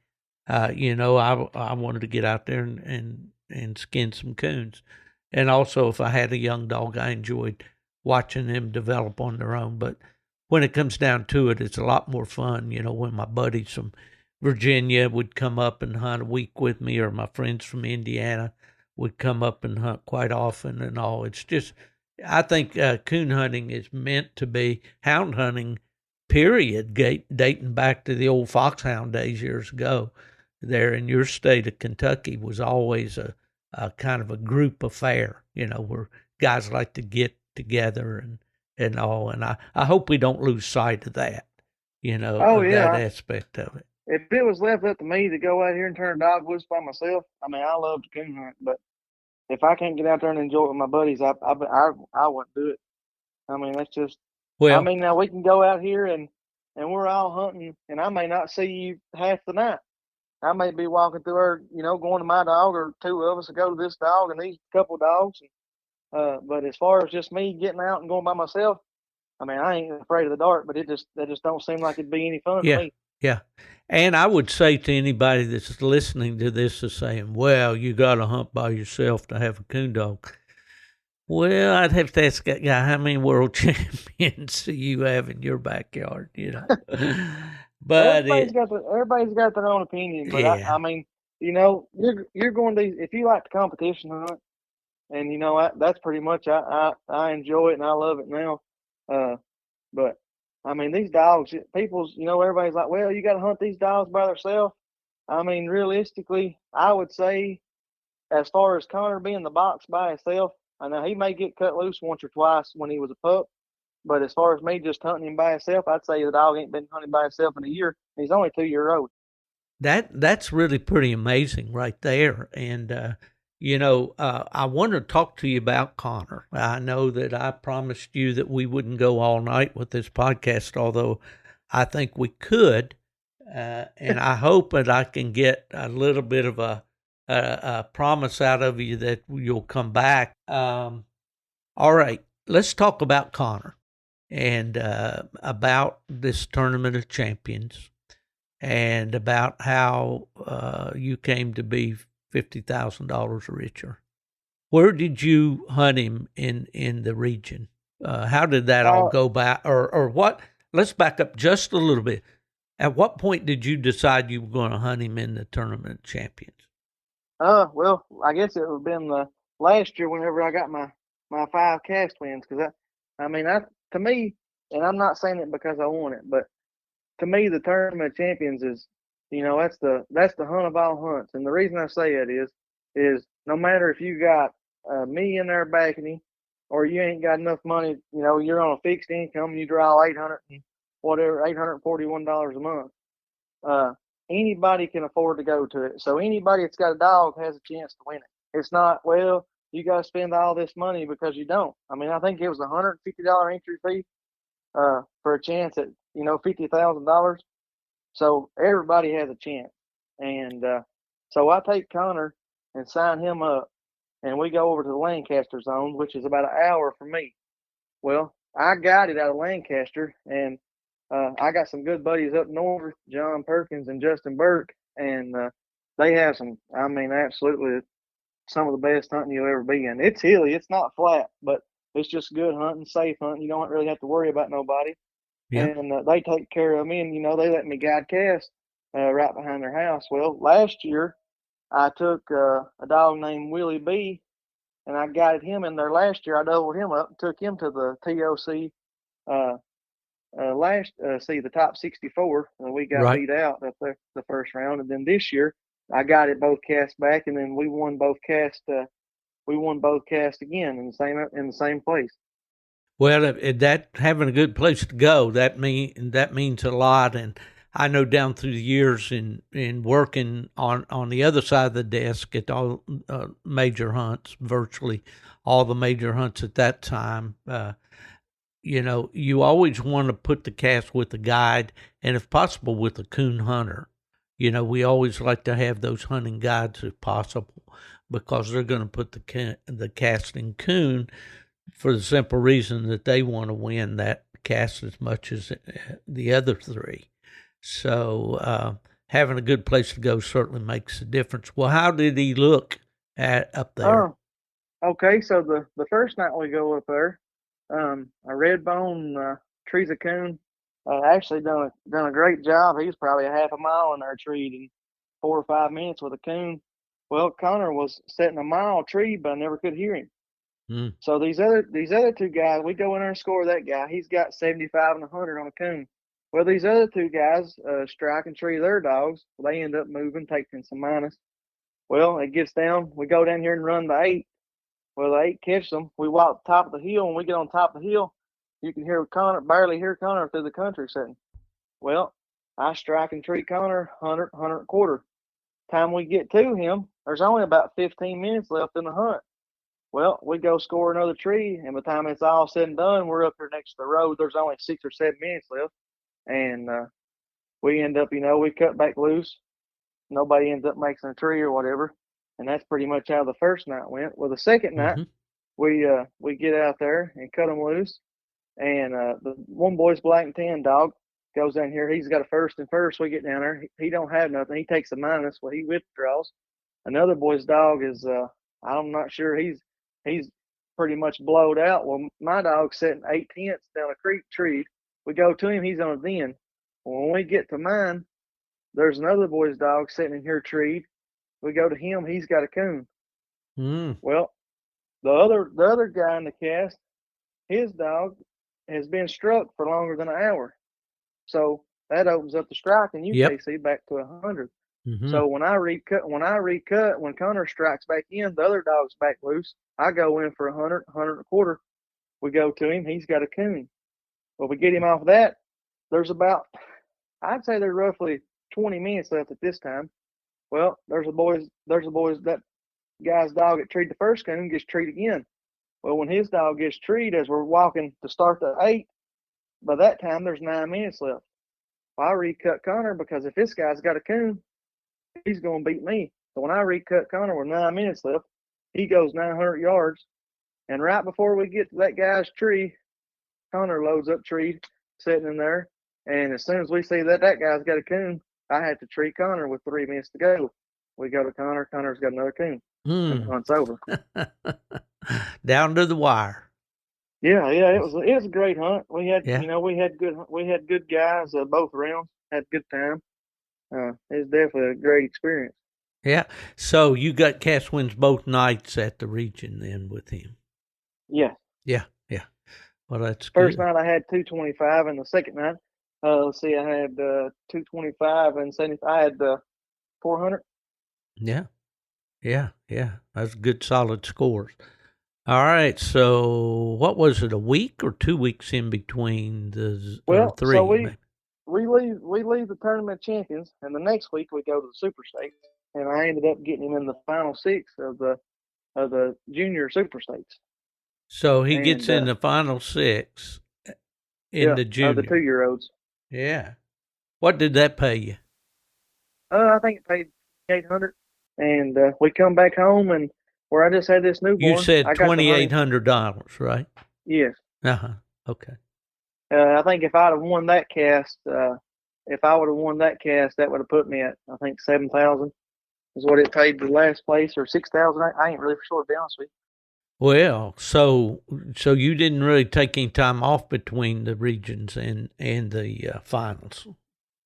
I wanted to get out there and skin some coons. And also, if I had a young dog, I enjoyed watching them develop on their own. But when it comes down to it, it's a lot more fun, when my buddies from Virginia would come up and hunt a week with me, or my friends from Indiana would come up and hunt quite often and all. It's just, I think coon hunting is meant to be hound hunting, period, dating back to the old foxhound days years ago. There in your state of Kentucky was always a kind of a group affair, where guys like to get together and all. And I hope we don't lose sight of that, that aspect of it. If it was left up to me to go out here and turn a dog loose by myself, I mean, I love to coon hunt, but if I can't get out there and enjoy it with my buddies, I wouldn't do it. I mean, that's just, now we can go out here and we're all hunting, and I may not see you half the night. I may be walking through her, going to my dog, or 2 of us will go to this dog and these couple dogs. But as far as just me getting out and going by myself, I mean, I ain't afraid of the dark, but that just don't seem like it'd be any fun to me. Yeah. And I would say to anybody that's listening to this is saying, well, you got to hunt by yourself to have a coon dog. Well, I'd have to ask that guy, how many world champions do you have in your backyard, But everybody's got their own opinion. But I mean, you're going to, if you like the competition hunt, and that's pretty much, I enjoy it and I love it now. But I mean, these dogs, everybody's like, well, you got to hunt these dogs by themselves. I mean, realistically, I would say, as far as Conor being in the box by himself, I know he may get cut loose once or twice when he was a pup. But as far as me just hunting him by himself, I'd say the dog ain't been hunting by himself in a year. He's only 2 years old. That's really pretty amazing right there. And, I want to talk to you about Conor. I know that I promised you that we wouldn't go all night with this podcast, although I think we could. And I hope that I can get a little bit of a promise out of you that you'll come back. All right, let's talk about Conor and about this Tournament of Champions and about how you came to be $50,000 richer. Where did you hunt him in the region? How did that all go by? Or what? Let's back up just a little bit. At what point did you decide you were going to hunt him in the Tournament of Champions? Well, I guess it would have been the last year whenever I got my 5 cast wins. Because to me, and I'm not saying it because I want it, but to me, the Tournament of Champions is, that's the hunt of all hunts. And the reason I say it is no matter if you got $1 million there backing you, or you ain't got enough money, you're on a fixed income and you draw $841 a month. Anybody can afford to go to it. So anybody that's got a dog has a chance to win it. It's not, well, you got to spend all this money because you don't. I mean, I think it was a $150 entry fee for a chance at, $50,000. So everybody has a chance. And so I take Conor and sign him up, and we go over to the Lancaster zone, which is about an hour from me. Well, I got it out of Lancaster, and I got some good buddies up north, John Perkins and Justin Burke, and they have absolutely some of the best hunting you'll ever be in. It's hilly, it's not flat, but it's just good hunting, safe hunting. You don't really have to worry about nobody. Yeah. And they take care of me, and they let me guide cast right behind their house. Well, last year I took a dog named Willy B, and I guided him in there last year. I doubled him up and took him to the TOC the top 64. We got beat out up there the first round, and then this year I got it both cast back, and then we won both cast. We won both cast again in the same place. Well, that having a good place to go, that means a lot. And I know down through the years in working on the other side of the desk at all major hunts, virtually all the major hunts at that time, you always want to put the cast with a guide, and if possible with a coon hunter. We always like to have those hunting guides if possible, because they're going to put the casting coon for the simple reason that they want to win that cast as much as the other three. So having a good place to go certainly makes a difference. Well, how did he look up there? Oh, okay. So the first night we go up there, a red bone trees a coon. Actually done a great job. He was probably a half a mile in there treed in 4 or 5 minutes with a coon. Well, Conor was setting a mile tree, but I never could hear him. So these other two guys, we go in there and score that guy. He's got 75 and 100 on a coon. Well, these other two guys strike and tree their dogs. They end up moving, taking some minus. Well, it gets down. We go down here and run the 8. Well, the 8 catch them. We walk the top of the hill. When we get on top of the hill, you can barely hear Conor through the country sitting. Well, I strike and tree Conor 100, 100 and quarter. Time we get to him, there's only about 15 minutes left in the hunt. Well, we go score another tree, and by the time it's all said and done, we're up here next to the road. There's only 6 or 7 minutes left, and we end up, we cut back loose. Nobody ends up making a tree or whatever, and that's pretty much how the first night went. Well, the second night, we get out there and cut them loose, and the one boy's black and tan dog goes down here. He's got a first and first. We get down there. He don't have nothing. He takes a minus. Well, he withdraws. Another boy's dog is I'm not sure. He's pretty much blowed out. Well, my dog's sitting 8/10 down a creek tree. We go to him, he's on a den. Well, when we get to mine, there's another boy's dog sitting in here treed. We go to him, he's got a coon. Well, the other guy in the cast, his dog has been struck for longer than an hour. So that opens up the strike in UKC back to 100. So when Conor strikes back in, the other dog's back loose. I go in for 100, 100 and a quarter. We go to him. He's got a coon. Well, we get him off of that. I'd say there's roughly 20 minutes left at this time. Well, that guy's dog that treed the first coon gets treed again. Well, when his dog gets treed as we're walking to start the 8, by that time there's 9 minutes left. I recut Conor because if this guy's got a coon, he's going to beat me. So when I recut Conor with 9 minutes left, he goes 900 yards. And right before we get to that guy's tree, Conor loads up tree sitting in there. And as soon as we see that guy's got a coon, I had to tree Conor with 3 minutes to go. We go to Conor. Conor's got another coon. And the hunt's over. Down to the wire. Yeah, it was a great hunt. We had we had good guys both rounds. Had a good time. It was definitely a great experience. Yeah. So you got cast wins both nights at the region then with him. Yeah. Yeah. Well, that's First good. night I had 225, and the second night, I had 225 and 70. I had 400. Yeah. That's good, solid scores. All right. So what was it? A week or 2 weeks in between the 3? So we leave the Tournament of Champions, and the next week we go to the Super Stakes, and I ended up getting him in the final 6 of the of the junior super stakes. So he gets in the final 6 in the junior. Of the 2-year-olds. Yeah. What did that pay you? I think it paid $800, and we come back home, and where I just had this newborn. You said $2,800, right? Yes. Okay. I think if I'd have won that cast, if I would have won that cast, that would have put me at, I think, $7,000 is what it paid the last place, or $6,000. I ain't really sure, to be honest with you. Well, so you didn't really take any time off between the regions and the finals.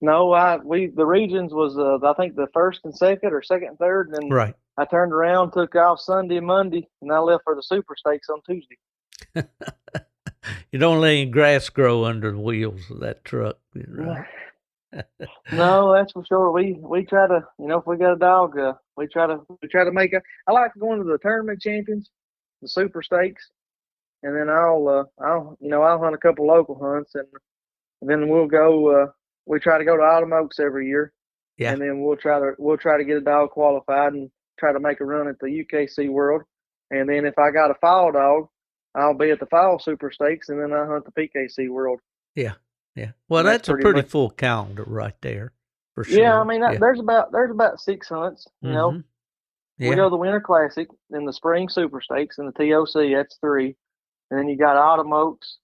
No, the regions was I think the first and second, or second and third, and then right. I turned around, took off Sunday and Monday, and I left for the super stakes on Tuesday. You don't let any grass grow under the wheels of that truck, right? No, that's for sure. We try to, if we got a dog, we try to make it. I like going to the tournament champions, the super stakes, and then I'll hunt a couple local hunts, and then we'll go. We try to go to Autumn Oaks every year, and then we'll try to get a dog qualified and try to make a run at the UKC World, and then if I got a fall dog, I'll be at the fall super stakes, and then I hunt the PKC World. Yeah. Well, that's a pretty full calendar right there, for sure. Yeah, I mean, there's about 6 hunts. You know, we go to the Winter Classic, then the Spring Super Stakes, and the TOC. That's 3, and then you got Autumn Oaks,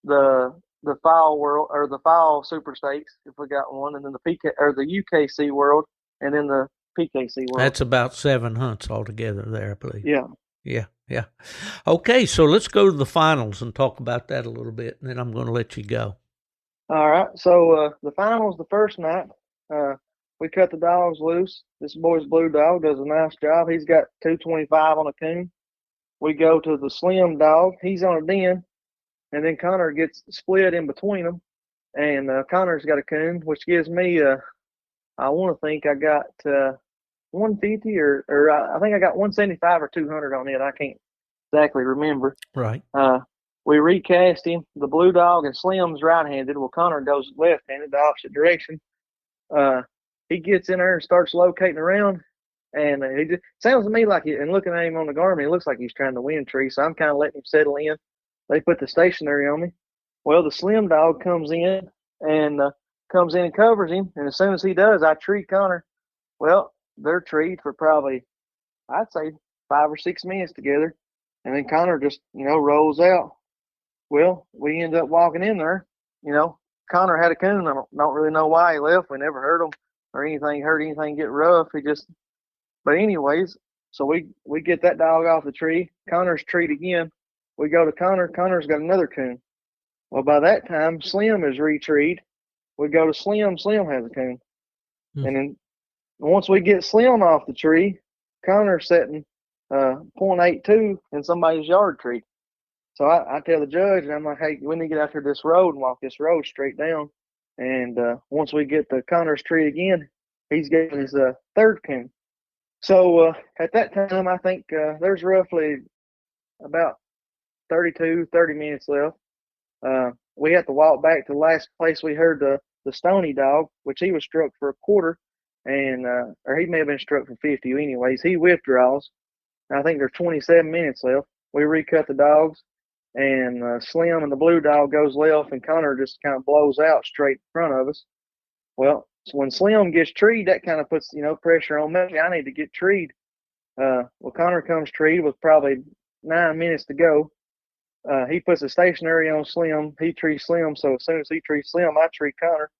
the Fall World, or the Fall Super Stakes, if we got one, and then the UKC World, and then the PKC World. That's about 7 hunts altogether there, I believe. Yeah. Yeah. Okay, so let's go to the finals and talk about that a little bit, and then I'm going to let you go. All right. So the finals, the first night, we cut the dogs loose. This boy's blue dog does a nice job. He's got 225 on a coon. We go to the slim dog. He's on a den, and then Conor gets split in between them, and Conor's got a coon, which gives me I want to think I got 150 or I think I got 175 or 200 on it. I can't exactly remember. Right. We recast him. The blue dog and Slim's right-handed. Well, Conor goes left-handed, the opposite direction. He gets in there and starts locating around, and he just sounds to me like, and looking at him on the Garmin, it looks like he's trying to win tree. So I'm kind of letting him settle in. They put the stationary on me. Well, the slim dog comes in and covers him, and as soon as he does, I tree Conor. Well, they're treed for probably, I'd say, 5 or 6 minutes together, and then Conor just rolls out. Well, we end up walking in there. Conor had a coon. I don't really know why he left. We never heard him or heard anything get rough. But anyways, so we get that dog off the tree. Conor's treed again. We go to Conor. Conor's got another coon. Well, by that time, Slim is retreed. We go to Slim. Slim has a coon. And then once we get Slim off the tree, Conor's setting .82 in somebody's yard tree. So I tell the judge, and I'm like, hey, we need to get out here this road and walk this road straight down. And once we get to Conor's tree again, he's getting his third coon. So at that time, I think there's roughly about 30 minutes left. We had to walk back to the last place we heard the Stony dog, which he was struck for a quarter, and or he may have been struck for 50. Anyways, he withdraws. I think there's 27 minutes left. We recut the dogs, and Slim and the blue dog goes left, and Conor just kind of blows out straight in front of us. Well, so when Slim gets treed, that kind of puts pressure on me. I need to get treed. Well, Conor comes treed with probably 9 minutes to go. He puts a stationary on Slim. He trees Slim, so as soon as he trees Slim, I treat Conor.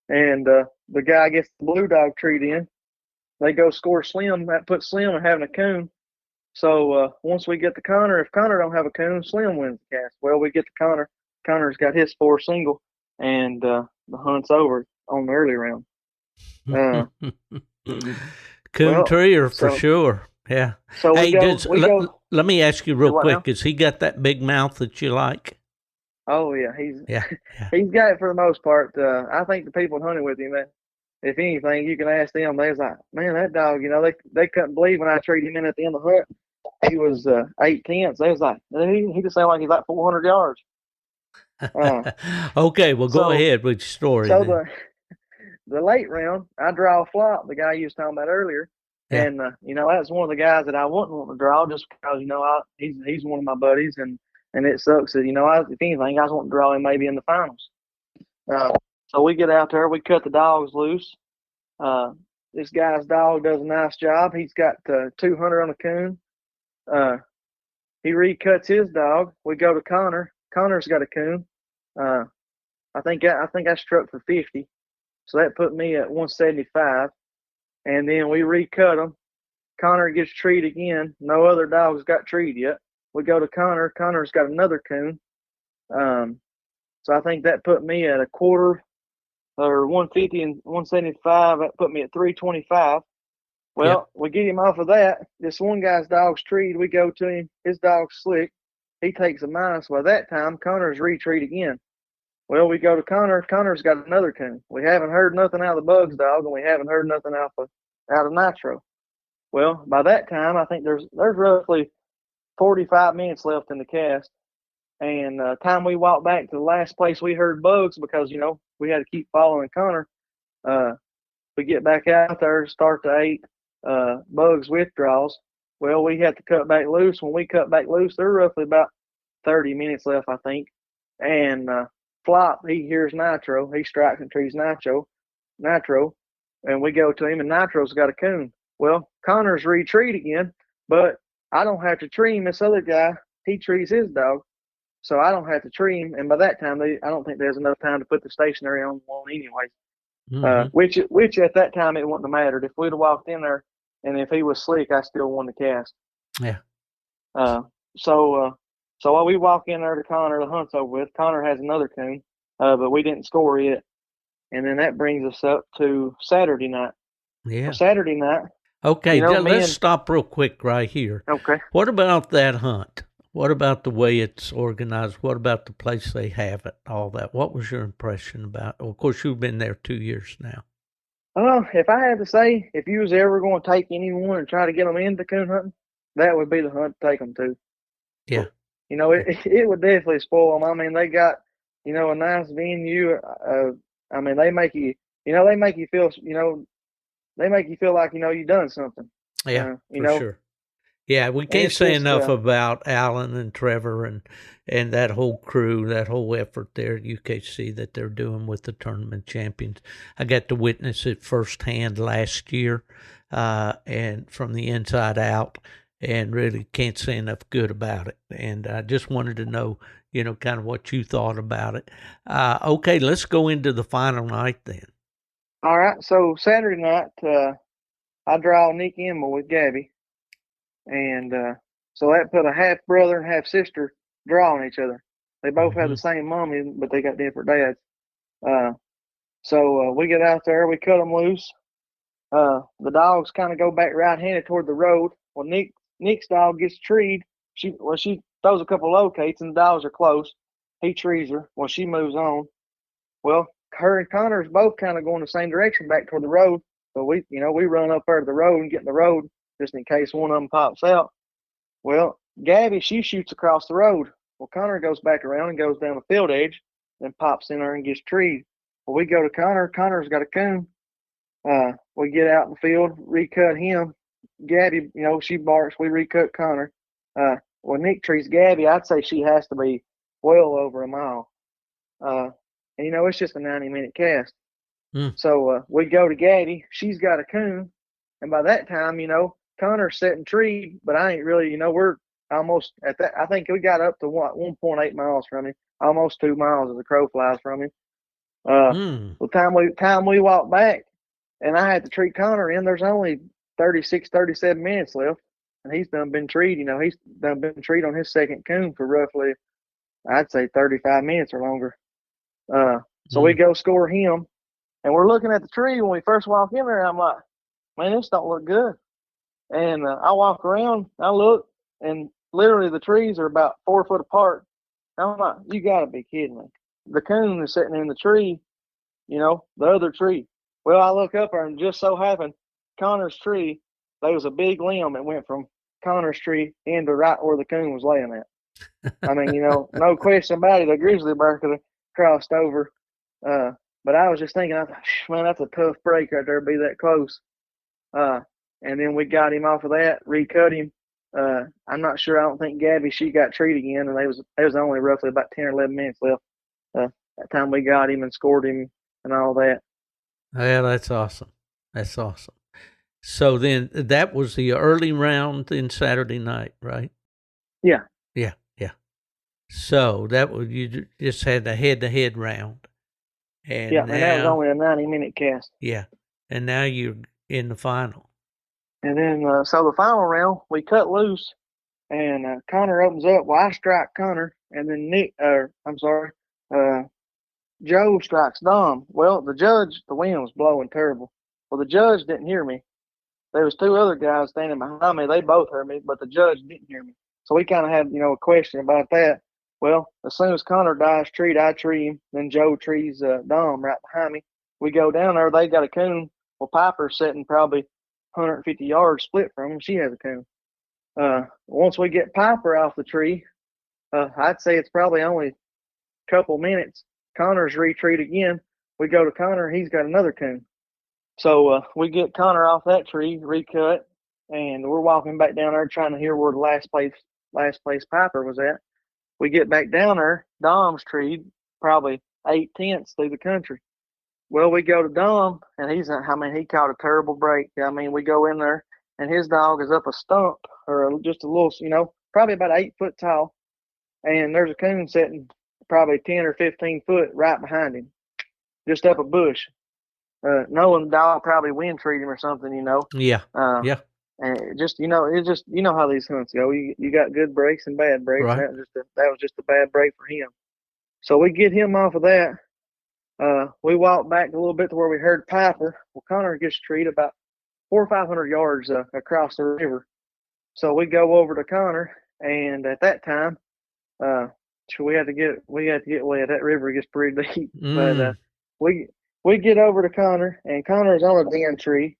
And the guy gets the blue dog treed in. They go score Slim. That puts Slim in having a coon. So once we get to Conor, if Conor don't have a coon, Slim wins the cast. Well, we get to Conor. Conor's got his 4 single, and the hunt's over on the early round. Coon treer for sure. Yeah. So hey, let me ask you real quick. Has he got that big mouth that you like? Oh yeah, he's got it for the most part. I think the people hunting with him, if anything, you can ask them. They was like, man, that dog, they couldn't believe when I treated him in at the end of the hunt. He was 8 tenths. They was like, he just sounded like he's like 400 yards. Okay, well, go ahead with your story. So the late round, I draw a flop. The guy you was talking about earlier, Yeah. And that's one of the guys that I wouldn't want to draw just because he's one of my buddies, and it sucks that if anything I was wanting to draw him maybe in the finals. So we get out there, we cut the dogs loose. This guy's dog does a nice job. He's got 200 on the coon. He recuts his dog. We go to Conor. Conor's got a coon. I think I struck for 50, so that put me at 175. And then we recut him. Conor gets treed again. No other dogs got treed yet. We go to Conor. Conor's got another coon. So I think that put me at a quarter, or 150 and 175. That put me at 325. Well, we get him off of that. This one guy's dog's treed. We go to him. His dog's slick. He takes a minus. Well, that time, Conor's retreed again. Well, we go to Conor. Conor's got another coon. We haven't heard nothing out of the Bugs dog, and we haven't heard nothing out of Nitro. Well, by that time, I think there's roughly 45 minutes left in the cast. And time we walk back to the last place we heard Bugs, because, we had to keep following Conor. We get back out there, start the 8 Bugs withdrawals. Well, we had to cut back loose. When we cut back loose, there were roughly about 30 minutes left, I think. And Flop, he hears Nitro. He strikes and trees Nitro. And we go to him, and Nitro's got a coon. Well, Conor's retreat again, but I don't have to tree him. This other guy, he trees his dog, so I don't have to tree him. And by that time, I don't think there's enough time to put the stationary on one anyway. Mm-hmm. Which at that time it wouldn't have mattered. If we'd have walked in there, and if he was slick, I still won the cast. Yeah. So while we walk in there to Conor, the hunt's over with. Conor has another coon, but we didn't score yet. And then that brings us up to Saturday night. Yeah. Well, Saturday night. Okay, let's stop real quick right here. Okay. What about that hunt? What about the way it's organized? What about the place they have it? All that. What was your impression about it? Well, of course, you've been there 2 years now. If I had to say, if you was ever going to take anyone and try to get them into coon hunting, that would be the hunt to take them to. Yeah. It would definitely spoil them. I mean, they got, a nice venue. They make you, they make you feel, they make you feel like, you've done something. Yeah, for sure. Yeah, we can't say enough about Alan and Trevor and that whole crew, that whole effort there at UKC that they're doing with the Tournament Champions. I got to witness it firsthand last year, and from the inside out, and really can't say enough good about it. And I just wanted to know, kind of what you thought about it. Okay, let's go into the final night then. All right, so Saturday night, I draw Nick Emma with Gabby. And so that put a half-brother and half-sister drawing each other. They both have the same mommy, but they got different dads. So we get out there, we cut them loose. The dogs kind of go back right-handed toward the road. Well, Nick's dog gets treed. She throws a couple locates, and the dogs are close. He trees her. Well, she moves on. Well, her and Connor's both kind of going the same direction back toward the road. So we run up there to the road and get in the road just in case one of them pops out. Well, Gabby, she shoots across the road. Well, Conor goes back around and goes down the field edge, then pops in there and gets treed. Well, we go to Conor. Conor's got a coon. We get out in the field, recut him. Gabby, she barks. We recut Conor. Well, Nick trees Gabby. I'd say she has to be well over a mile. And it's just a 90-minute cast. So we go to Gabby. She's got a coon. And by that time, Conor's setting tree, but I ain't really, we're almost at that. I think we got up to 1.8 miles from him, almost 2 miles as the crow flies from him. The time we walked back, and I had to treat Conor in, there's only 36, 37 minutes left, and he's done been treed. He's done been treed on his second coon for roughly, I'd say 35 minutes or longer. So we go score him, and we're looking at the tree when we first walk in there. I'm like, man, this don't look good. And I walk around, I look, and literally the trees are about 4 foot apart. I'm like, you got to be kidding me. The coon is sitting in the tree, the other tree. Well, I look up there, and just so happened, Conor's tree, there was a big limb that went from Conor's tree into right where the coon was laying at. I mean, no question about it, a grizzly bear could have crossed over. But I was just thinking, I thought, man, that's a tough break right there to be that close. and then we got him off of that, recut him. I'm not sure. I don't think Gabby, she got treed again, and there was only roughly about 10 or 11 minutes left. That time we got him and scored him and all that. Yeah, that's awesome. That's awesome. So then that was the early round in Saturday night, right? Yeah. Yeah. So that was, you just had the head-to-head round. And and that was only a 90-minute cast. Yeah. And now you're in the final. And then, so the final round, we cut loose, and Conor opens up. Well, I strike Conor, and then Joe strikes Dom. Well, the wind was blowing terrible. Well, the judge didn't hear me. There was 2 other guys standing behind me. They both heard me, but the judge didn't hear me. So we kind of had, a question about that. Well, as soon as Conor dies treat, I tree him. Then Joe trees Dom right behind me. We go down there. They got a coon. Well, Piper's sitting probably 150 yards split from him. She has a coon. Once we get Piper off the tree, I'd say it's probably only a couple minutes. Conor's retreat again. We go to Conor. He's got another coon. So we get Conor off that tree, recut, and we're walking back down there trying to hear where the last place Piper was at. We get back down there. Dom's treed probably 8/10 through the country. Well, we go to Dom, and he caught a terrible break. We go in there, and his dog is up a stump, or just a little, probably about 8 foot tall, and there's a coon sitting probably 10 or 15 foot right behind him, just up a bush. Knowing the dog probably wind treated him or something, Yeah. Yeah. And how these hunts go. You got good breaks and bad breaks. Right. And that was just a bad break for him. So we get him off of that. We walk back a little bit to where we heard Piper. Well, Conor gets treated about 400 or 500 yards across the river. So we go over to Conor, and at that time, we had to get wet. That river gets pretty deep. But we get over to Conor, and Conor's on a den tree,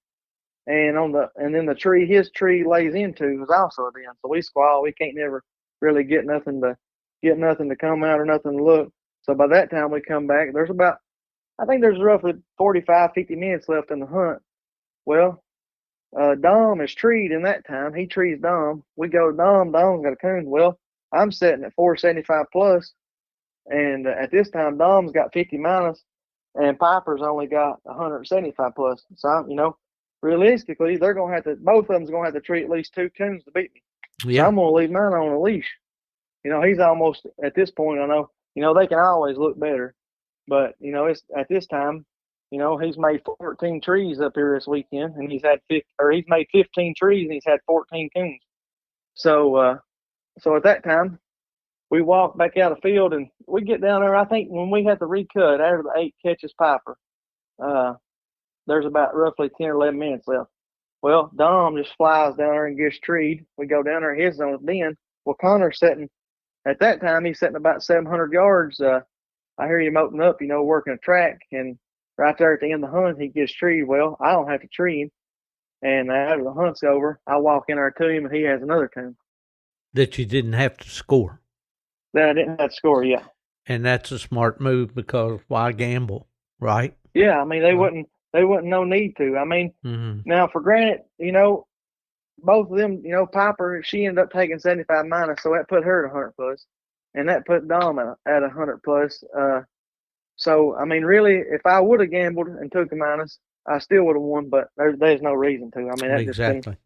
and then the tree his tree lays into is also a den. So we squall. We can't never really get nothing to come out or nothing to look. So by that time we come back, I think there's roughly 45, 50 minutes left in the hunt. Well, Dom is treed in that time. He trees Dom. We go to Dom. Dom's got a coon. Well, I'm sitting at 475 plus, and at this time Dom's got 50 minus, and Piper's only got 175 plus. So realistically, they're gonna have to. Both of them's gonna have to treat at least 2 coons to beat me. Yeah. So I'm gonna leave mine on a leash. He's almost at this point. I know. They can always look better, but it's at this time. He's made 14 trees up here this weekend, and he's made 15 trees, and he's had 14 coons. So at that time, we walk back out of the field, and we get down there. I think when we had to recut after the 8 catches Piper, there's about roughly 10 or 11 minutes left. Well, Dom just flies down there and gets treed. We go down there, his on his den. Well, Conor's sitting. At that time, he's sitting about 700 yards. I hear him open up, working a track, and right there at the end of the hunt, he gets treed. Well, I don't have to tree him. And after the hunt's over, I walk in there to him, and he has another coon. That you didn't have to score. That I didn't have to score, yeah. And that's a smart move, because why gamble, right? Yeah, they wouldn't no need to. Now for granted, both of them, Piper, she ended up taking 75 minus, so that put her at 100 plus, and that put Dom at 100 plus. So really, if I would have gambled and took a minus, I still would have won, but there's no reason to. That Exactly.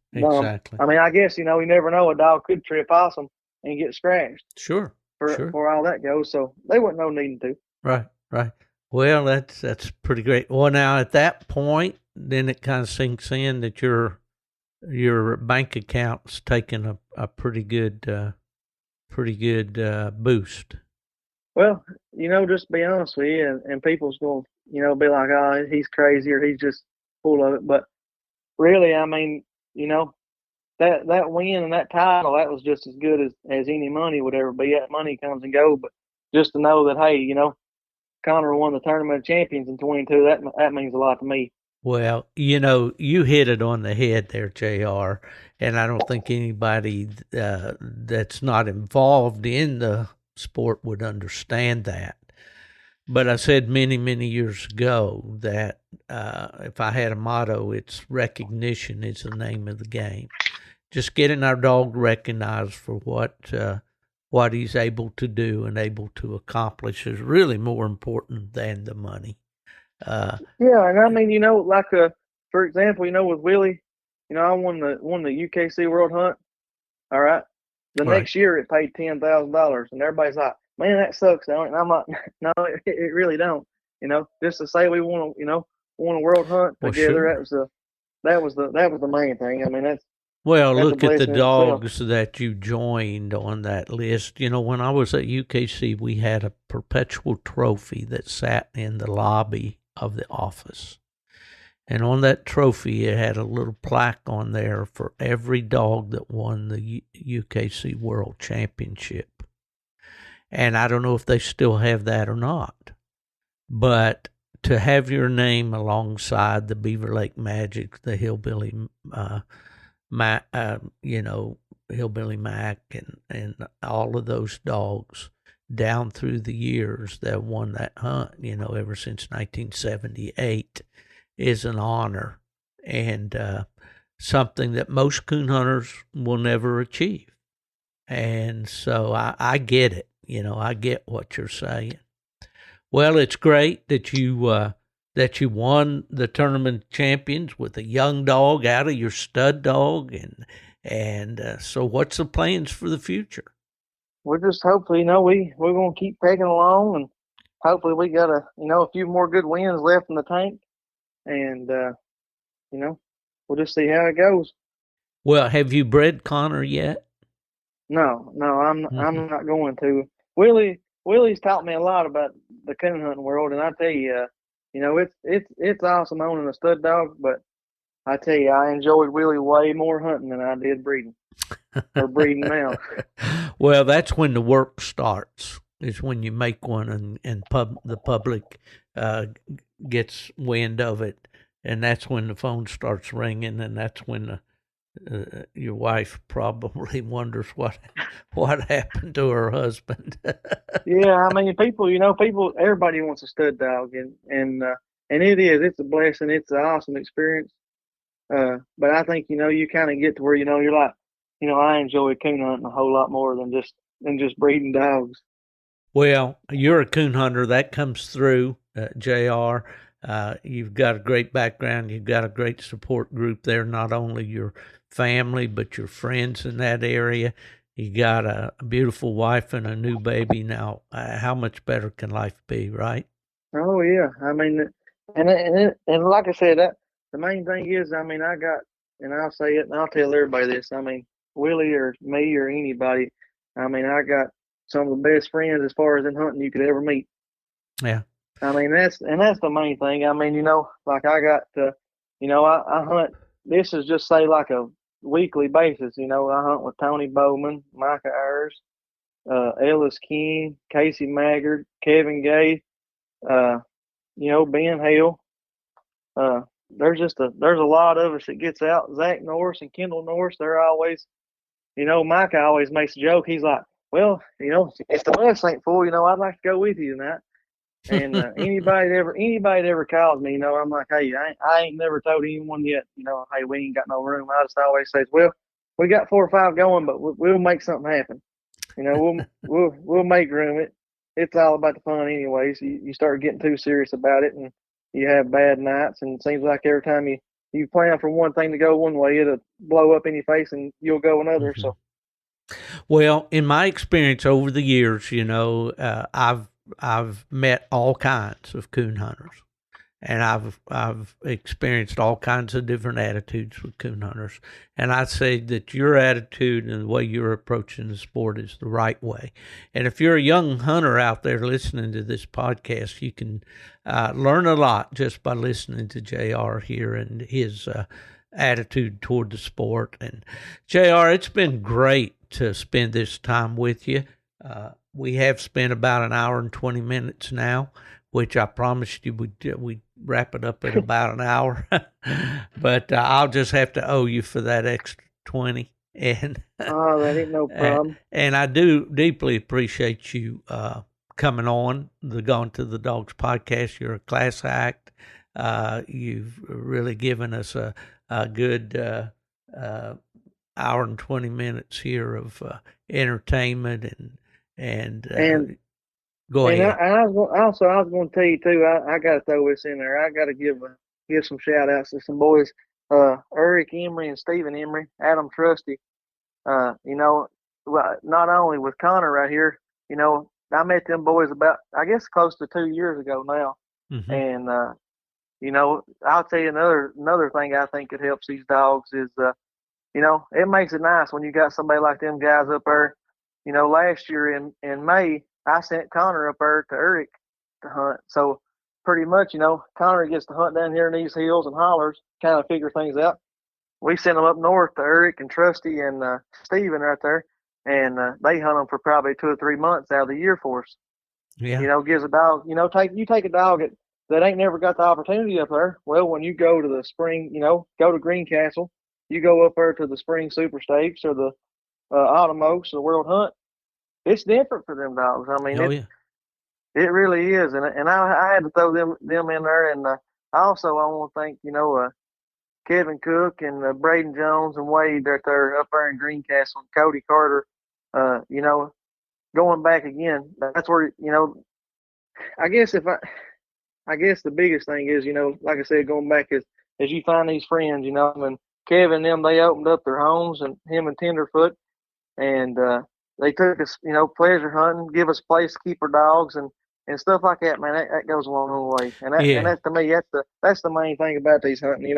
I guess you never know, a dog could trip possum and get scratched. Sure. For all that goes, so they wouldn't no needing to. Right. Well, that's pretty great. Well, now at that point, then it kind of sinks in that your bank account's taking a pretty good boost. Well, just be honest with you, and people's going to, be like, oh, he's crazy or he's just full of it. But really, that win and that title, that was just as good as any money would ever be. That money comes and goes, but just to know that, hey, Conor won the Tournament of Champions in 22, that means a lot to me. Well, you hit it on the head there, JR, and I don't think anybody that's not involved in the sport would understand that. But I said many, many years ago that if I had a motto, it's recognition is the name of the game. Just getting our dog recognized for what he's able to do and able to accomplish is really more important than the money. Yeah, and I mean, like for example, with Willie, I won the UKC World Hunt. All right, the next year it paid $10,000, and everybody's like, "Man, that sucks," don't it? And I'm like, "No, it really don't." Just to say we won a World Hunt together. Sure. That was the main thing. I mean, that's. Well, look at the dogs that you joined on that list. When I was at UKC, we had a perpetual trophy that sat in the lobby of the office. And on that trophy, it had a little plaque on there for every dog that won the UKC World Championship. And I don't know if they still have that or not. But to have your name alongside the Beaver Lake Magic, the Hillbilly Hillbilly Mac and all of those dogs down through the years that won that hunt, ever since 1978 is an honor and something that most coon hunters will never achieve. And so I get it. I get what you're saying. Well, it's great that you won the Tournament of Champions with a young dog out of your stud dog. And so what's the plans for the future? We're just hopefully, we're going to keep pegging along, and hopefully we got a few more good wins left in the tank. And, we'll just see how it goes. Well, have you bred Conor yet? No, I'm not going to. Willie's taught me a lot about the coon hunting world, and I tell you, it's awesome owning a stud dog, but I tell you, I enjoyed Willie way more hunting than I did breeding. Or breeding now. Well, that's when the work starts. Is when you make one and the public gets wind of it, and that's when the phone starts ringing, and that's when your wife probably wonders what happened to her husband. Yeah, I mean, people, everybody wants a stud dog, and it's a blessing. It's an awesome experience. But I think, you kind of get to where, you're like, I enjoy coon hunting a whole lot more than just breeding dogs. Well, you're a coon hunter. That comes through, JR. You've got a great background. You've got a great support group there, not only your family, but your friends in that area. You got a beautiful wife and a new baby now. How much better can life be, right? Oh, yeah. I mean, and like I said, the main thing is, I mean, I got, and I'll say it, and I'll tell everybody this, I mean, Willie or me or anybody, I mean, I got some of the best friends as far as in hunting you could ever meet. Yeah. I mean, that's the main thing. I mean, like I got, I hunt, this is just say like a weekly basis. I hunt with Tony Bowman, Micah Ayers, Ellis King, Casey Maggard, Kevin Gay, Ben Hale. There's a lot of us that gets out. Zach Norris and Kendall Norris, they're always, Micah always makes a joke. He's like, well, if the bus ain't full, I'd like to go with you tonight. And anybody that ever calls me, I'm like, hey, I ain't never told anyone yet, hey, we ain't got no room. I just always say, well, we got 4 or 5 going, but we'll make something happen. We'll make room. It's all about the fun anyways. You start getting too serious about it, and you have bad nights, and it seems like every time you plan for one thing to go one way, it'll blow up in your face, and you'll go another. Mm-hmm. So, well, in my experience over the years, I've met all kinds of coon hunters, and I've experienced all kinds of different attitudes with coon hunters. And I'd say that your attitude and the way you're approaching the sport is the right way. And if you're a young hunter out there listening to this podcast, you can learn a lot just by listening to JR here and his attitude toward the sport. And JR, it's been great to spend this time with you. We have spent about an hour and 20 minutes now, which I promised you we'd wrap it up in about an hour. But I'll just have to owe you for that extra 20. And that ain't no problem. And I do deeply appreciate you coming on the Gone to the Dogs podcast. You're a class act. You've really given us a good hour and 20 minutes here of entertainment and go And ahead. I was going to tell you too. I got to throw this in there. I got to give some shout outs to some boys, Eric Emery and Stephen Emery, Adam Trusty. Well, not only with Conor right here, I met them boys about, I guess, close to 2 years ago now. Mm-hmm. And, I'll tell you another thing I think it helps these dogs is, it makes it nice when you got somebody like them guys up there. Last year in May, I sent Conor up there to Eric to hunt. So pretty much, Conor gets to hunt down here in these hills and hollers, kind of figure things out. We sent them up north to Eric and Trusty and Steven right there, and they hunt them for probably 2 or 3 months out of the year for us. Yeah. Gives a dog, take a dog that ain't never got the opportunity up there. Well, when you go to the spring, go to Greencastle, you go up there to the spring super stakes or the autumn oaks or the world hunt, it's different for them dogs. I mean, it really is. And I had to throw them in there. And I want to thank, Kevin Cook and Braden Jones and Wade right there up there in Greencastle and Cody Carter. Going back again, that's where, I guess the biggest thing is, like I said, going back is you find these friends, and Kevin and them, they opened up their homes, and him and Tenderfoot, and they took us, pleasure hunting, give us a place to keep our dogs and stuff like that, man. That goes a long way. And that to me, that's the main thing about these hunting,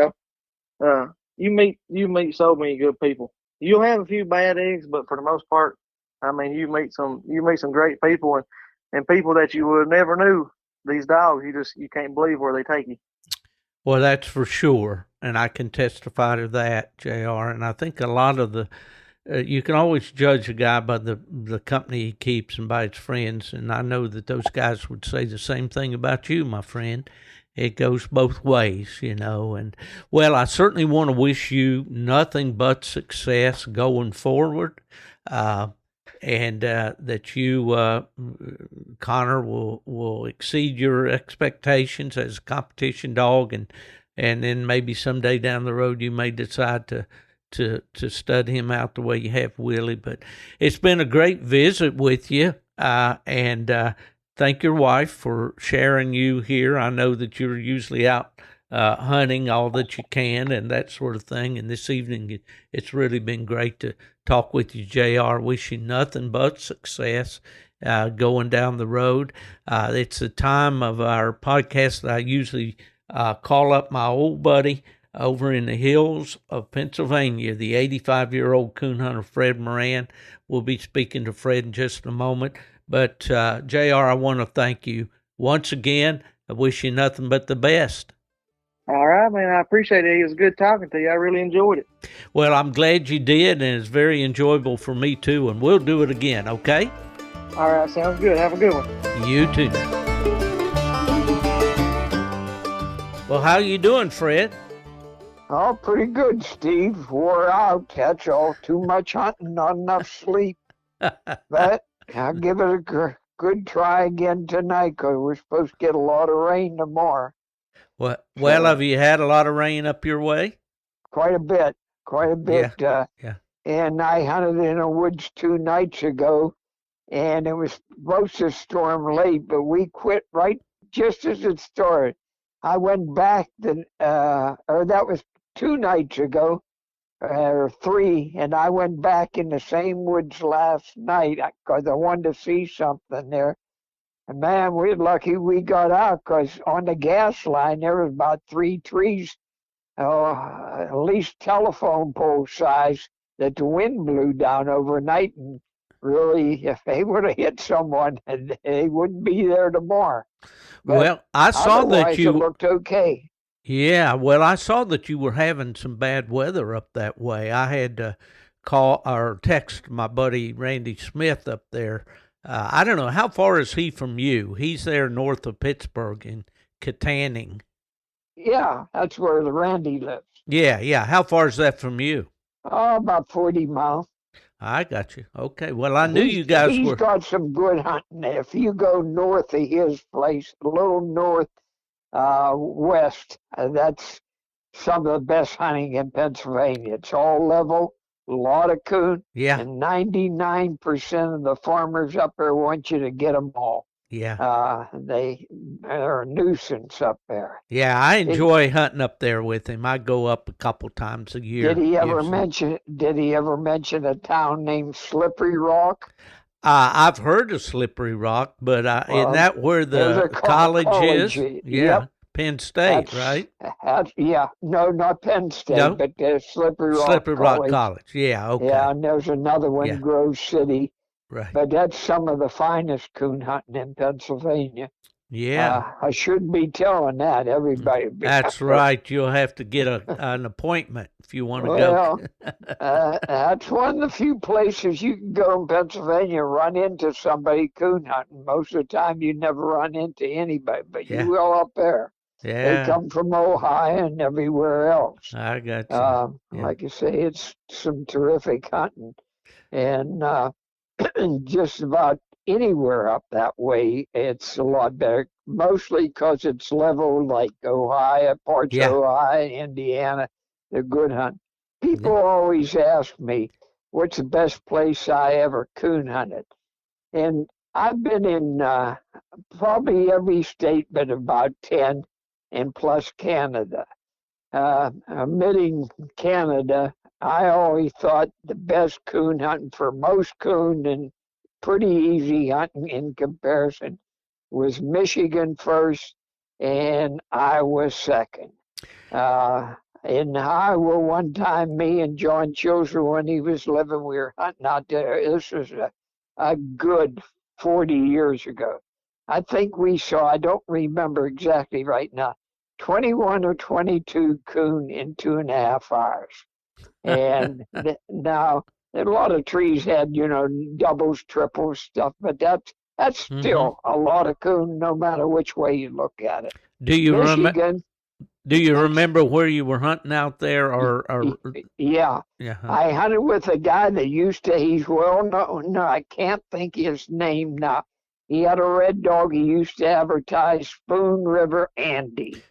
you meet so many good people. You'll have a few bad eggs, but for the most part, I mean, you meet some great people and people that you would never knew. These dogs, you can't believe where they take you. Well, that's for sure, and I can testify to that, JR. And I think a lot of the you can always judge a guy by the company he keeps and by his friends, and I know that those guys would say the same thing about you, my friend. It goes both ways, and well, I certainly want to wish you nothing but success going forward. And that you, Conor, will exceed your expectations as a competition dog, and then maybe someday down the road you may decide to stud him out the way you have Willy. But it's been a great visit with you, and thank your wife for sharing you here. I know that you're usually out hunting all that you can and that sort of thing. And this evening, it's really been great to talk with you, JR. Wish you nothing but success going down the road. It's the time of our podcast that I usually call up my old buddy over in the hills of Pennsylvania, the 85-year-old coon hunter, Fred Moran. We'll be speaking to Fred in just a moment. But, JR, I want to thank you once again. I wish you nothing but the best. All right, man. I appreciate it. It was good talking to you. I really enjoyed it. Well, I'm glad you did, and it's very enjoyable for me, too, and we'll do it again, okay? All right, sounds good. Have a good one. You too. Well, how you doing, Fred? Oh, pretty good, Steve. Wore out. That's all. Too much hunting, not enough sleep. But I'll give it a good try again tonight, because we're supposed to get a lot of rain tomorrow. Well, have you had a lot of rain up your way? Quite a bit. Yeah. And I hunted in the woods 2 nights ago, and it was supposed to storm late, but we quit right just as it started. I went back, that was 2 nights ago, or 3, and I went back in the same woods last night because I wanted to see something there. And man, we're lucky we got out, because on the gas line there was about 3 trees, at least telephone pole size, that the wind blew down overnight. And really, if they would have hit someone, they wouldn't be there tomorrow. But well, I saw that you it looked okay. Yeah, well, I saw that you were having some bad weather up that way. I had to call or text my buddy Randy Smith up there. I don't know, how far is he from you? He's there north of Pittsburgh in Katanning. Yeah, that's where Randy lives. Yeah. How far is that from you? Oh, about 40 miles. I got you. Okay. Well, I knew you guys He's were. got some good hunting. If you go north of his place, a little north west, that's some of the best hunting in Pennsylvania. It's all level, a lot of coon, Yeah. and 99% of the farmers up there want you to get them all. Yeah. They're a nuisance up there. Yeah. I enjoy hunting up there with him. I go up a couple times a year. Did he ever usually. mention a town named Slippery Rock? I've heard of Slippery Rock, but isn't that where There's the a college is? college. Yeah. Yep. Penn State, right? Yeah, no, not Penn State, No? but Slippery Rock Slippery Rock College. College. Yeah, okay. Yeah, and there's another one, Yeah. Grove City. Right. But that's some of the finest coon hunting in Pennsylvania. Yeah. I shouldn't be telling that. Everybody. That's right. You'll have to get an appointment if you want to Well, go. that's one of the few places you can go in Pennsylvania and run into somebody coon hunting. Most of the time, you never run into anybody, but Yeah. you will up there. Yeah. They come from Ohio and everywhere else. I got you. Yeah. Like I say, it's some terrific hunting. And just about anywhere up that way, it's a lot better. Mostly because it's level, like Ohio, parts Yeah. of Ohio, Indiana, they're good hunt. People always ask me, what's the best place I ever coon hunted? And I've been in probably every state but about 10, and plus Canada. Omitting Canada, I always thought the best coon hunting for most coon and pretty easy hunting in comparison was Michigan first and Iowa second. In Iowa, one time, me and John Chilser, when he was living, we were hunting out there. This was a good 40 years ago. I think we saw, I don't remember exactly right now, 21 or 22 coon in 2.5 hours. And now, a lot of trees had, doubles, triples, stuff, but that's still a lot of coon, no matter which way you look at it. Do you Michigan, remember where you were hunting out there, or yeah. Yeah. I hunted with a guy that he's well known. No, I can't think his name now. He had a red dog. He used to advertise Spoon River Andy.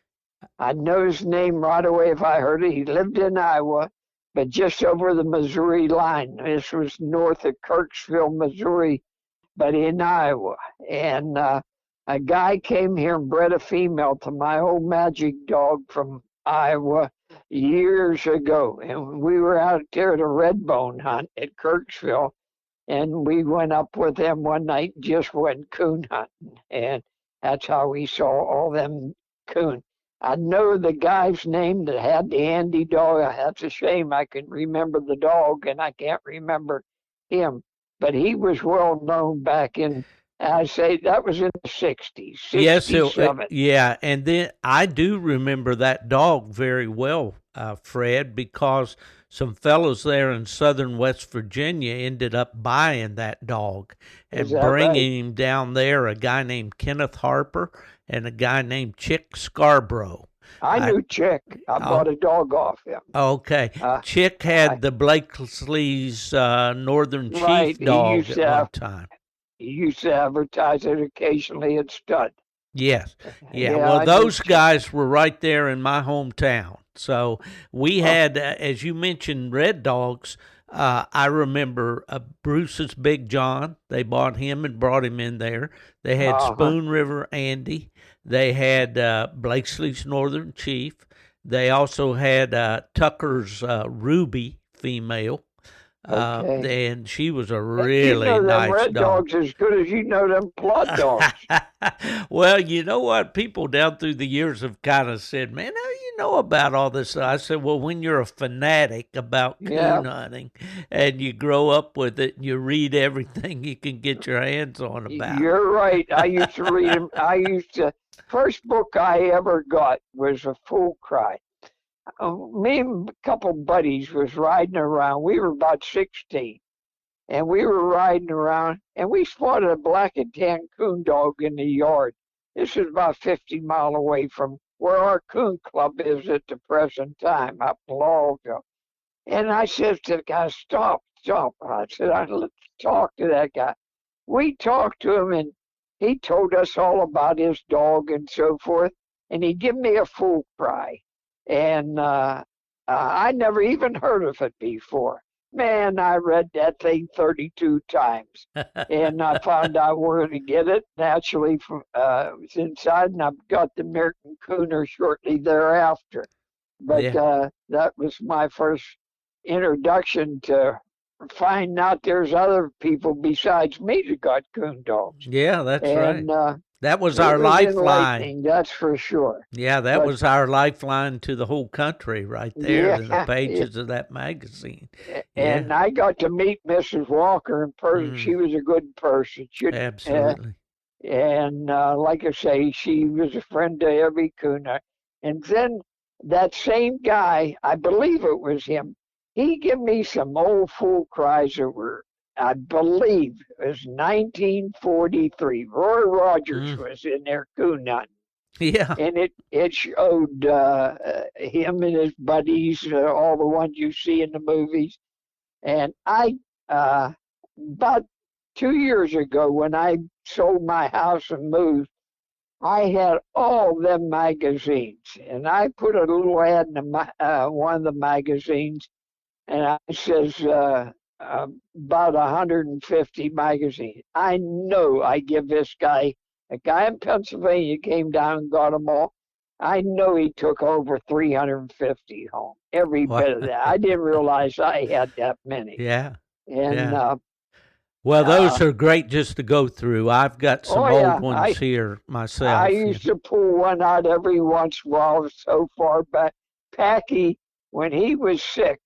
I'd know his name right away if I heard it. He lived in Iowa, but just over the Missouri line. This was north of Kirksville, Missouri, but in Iowa. And a guy came here and bred a female to my old magic dog from Iowa years ago. And we were out there at a redbone hunt at Kirksville. And we went up with them one night, just went coon hunting. And that's how we saw all them coon. I know the guy's name that had the Andy dog. That's a shame. I can remember the dog and I can't remember him. But he was well known back in, I say that was in the 60s. Yes, 67. yeah. And then I do remember that dog very well, Fred, because some fellows there in southern West Virginia ended up buying that dog and bringing him down there, a guy named Kenneth Harper and a guy named Chick Scarborough. I knew Chick. I bought a dog off him. Okay. Chick had the Blakesley's Northern Chief dog at one time. He used to advertise it occasionally at Stud. Yes. Yeah. Well, those guys were right there in my hometown. So we had, as you mentioned, red dogs. I remember Bruce's Big John. They bought him and brought him in there. They had Spoon River Andy. They had Blakesley's Northern Chief. They also had Tucker's Ruby female. And she was a really nice red dog. Dogs as good as them blood dogs. Well, you know what? People down through the years have kind of said, man, how do you know about all this? I said, well, when you're a fanatic about coon hunting and you grow up with it and you read everything you can get your hands on about. You're right. I used to read them. First book I ever got was A Fool Cry. Me and a couple buddies was riding around. We were about 16, and we were riding around, and we spotted a black and tan coon dog in the yard. This is about 50 miles away from where our coon club is at the present time, up in Laurelville. And I said to the guy, stop, stop. I said, let's talk to that guy. We talked to him, and he told us all about his dog and so forth. And he gave me a full cry. And I never even heard of it before. Man, I read that thing 32 times. And I found out where to get it. Naturally, it was inside, and I've got the American Cooner shortly thereafter. But that was my first introduction to find out there's other people besides me that got coon dogs. Yeah, that's and, right. That was our it was lifeline. That's for sure. Yeah, that was our lifeline to the whole country right there in the pages of that magazine. And I got to meet Mrs. Walker in person. She was a good person. Absolutely. And like I say, she was a friend to every cooner. And then that same guy, I believe it was him, he gave me some old full cries that were, I believe, it was 1943. Roy Rogers was in there coon hunting. Yeah. And it showed him and his buddies, all the ones you see in the movies. And I, about 2 years ago, when I sold my house and moved, I had all them magazines. And I put a little ad in one of the magazines, and I says, about 150 magazines. I know I give this guy, a guy in Pennsylvania came down and got them all. I know he took over 350 home, every bit of that. I didn't realize I had that many. Yeah. And well, those are great just to go through. I've got some old ones here myself. I used to pull one out every once in a while, so far back. Packy, when he was sick,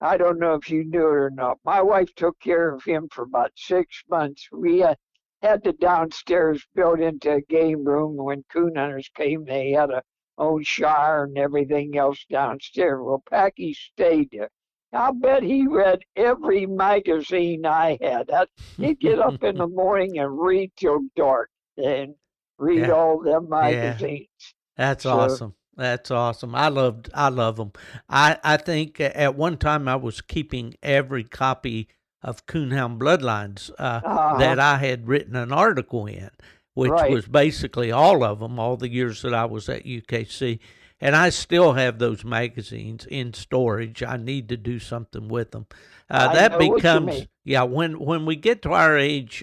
I don't know if you knew it or not, my wife took care of him for about 6 months. We had the downstairs built into a game room. When coon hunters came, they had a own shower and everything else downstairs. Well, Packy stayed there. I'll bet he read every magazine I had. He'd get up in the morning and read till dark and read all them magazines. That's awesome. That's awesome. I love them. I think at one time I was keeping every copy of Coonhound Bloodlines that I had written an article in, which was basically all of them, all the years that I was at UKC. And I still have those magazines in storage. I need to do something with them. That becomes, when we get to our age,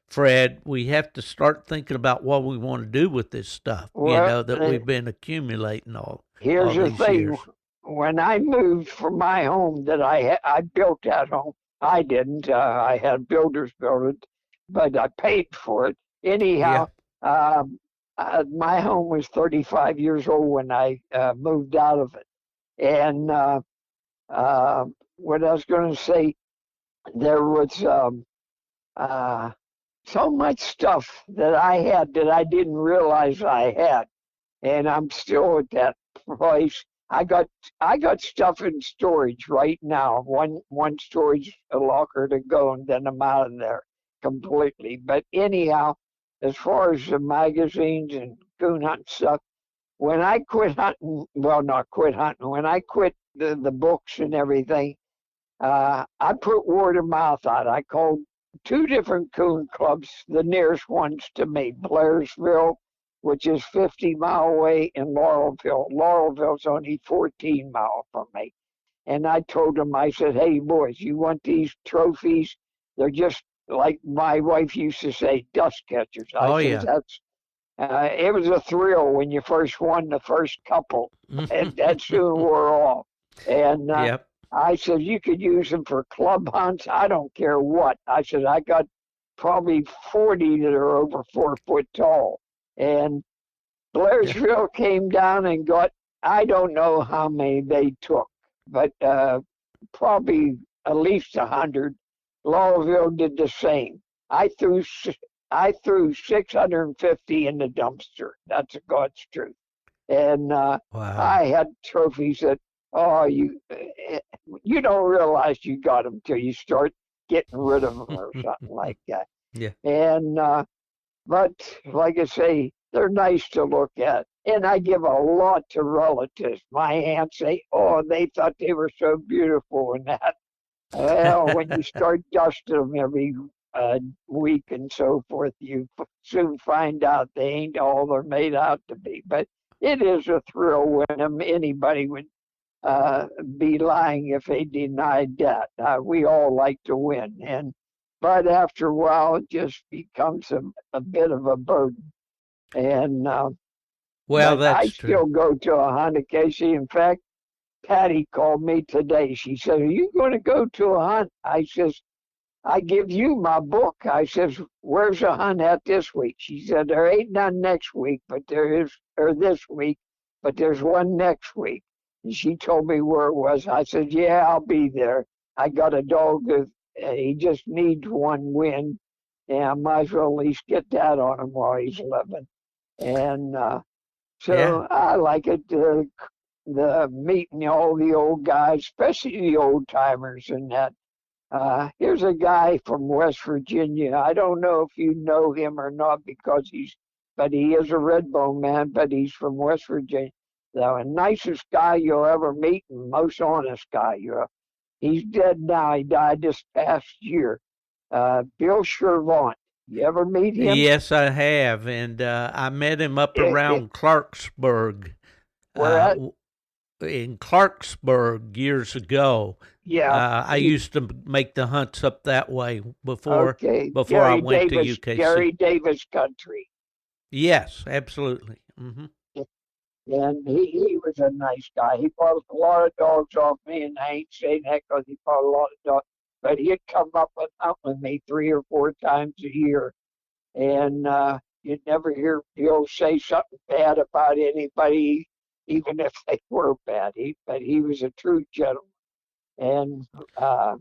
Fred, we have to start thinking about what we want to do with this stuff, that we've been accumulating all the thing. Years. When I moved from my home that I built that home, I didn't. I had builders build it, but I paid for it. Anyhow, my home was 35 years old when I moved out of it. And what I was going to say, there was so much stuff that I had that I didn't realize I had. And I'm still at that place. I got stuff in storage right now. One storage locker to go, and then I'm out of there completely. But anyhow, as far as the magazines and coon hunting stuff, when I quit hunting, well, not quit hunting, when I quit the books and everything, I put word of mouth out. I called 2 different coon clubs, the nearest ones to me, Blairsville, which is 50 miles away, in Laurelville. Laurelville's only 14 miles from me. And I told them, I said, hey, boys, you want these trophies? They're just like my wife used to say, dust catchers. That's, it was a thrill when you first won the first couple, and that soon wore off. And I said, you could use them for club hunts. I don't care what. I said, I got probably 40 that are over 4 foot tall. And Blairsville came down and got, I don't know how many they took, but probably at least 100. Laurelville did the same. I threw 650 in the dumpster. That's God's truth. And I had trophies that, you don't realize you got them till you start getting rid of them or something like that. Yeah. And but like I say, they're nice to look at. And I give a lot to relatives. My aunts say, they thought they were so beautiful and that. Well, when you start dusting them every week and so forth, you soon find out they ain't all they're made out to be. But it is a thrill when anybody would be lying if they denied that. We all like to win, but after a while, it just becomes a bit of a burden. And Well, but that's I true. still go to a hunt occasionally. In fact, Patty called me today. She said, "Are you going to go to a hunt?" I says, "I give you my book." I says, "Where's a hunt at this week?" She said, "There ain't none next week, but there is, or this week, but there's one next week." And she told me where it was. I said, "Yeah, I'll be there. I got a dog that he just needs one win, and I might as well at least get that on him while he's living." And Yeah. so I like it, the meeting all the old guys, especially the old timers and that. Here's a guy from West Virginia. I don't know if you know him or not because but he is a Redbone man, but he's from West Virginia. The nicest guy you'll ever meet and most honest guy. He's dead now. He died this past year. Bill Shervant. You ever meet him? Yes, I have, and I met him up around Clarksburg. Where at? In Clarksburg years ago. Yeah. I used to make the hunts up that way before Okay. before I Gary went Davis, to UKC. Gary Davis country. Yes, absolutely. Hmm. And he was a nice guy. He bought a lot of dogs off me, and I ain't saying that because he bought a lot of dogs. But he'd come up and hunt with me 3 or 4 times a year. And you'd never hear Bill say something bad about anybody, even if they were bad. But he was a true gentleman. And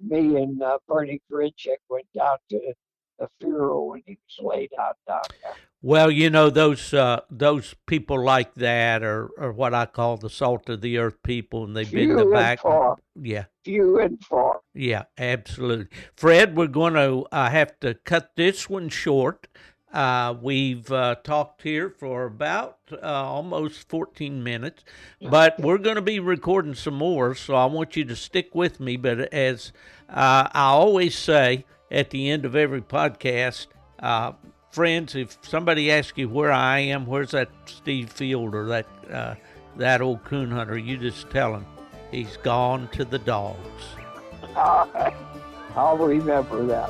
me and Bernie Grinchick went down to the funeral when he was laid out down there. Well, you know, those people like that are what I call the salt of the earth people, and they've been the Few and back. far. Yeah, Few and far. yeah, absolutely. Fred, we're going to have to cut this one short. We've talked here for about almost 14 minutes, but we're going to be recording some more, so I want you to stick with me. But as I always say at the end of every podcast, friends, if somebody asks you where I am, where's that Steve Field or that old coon hunter, you just tell him he's gone to the dogs. I'll remember that.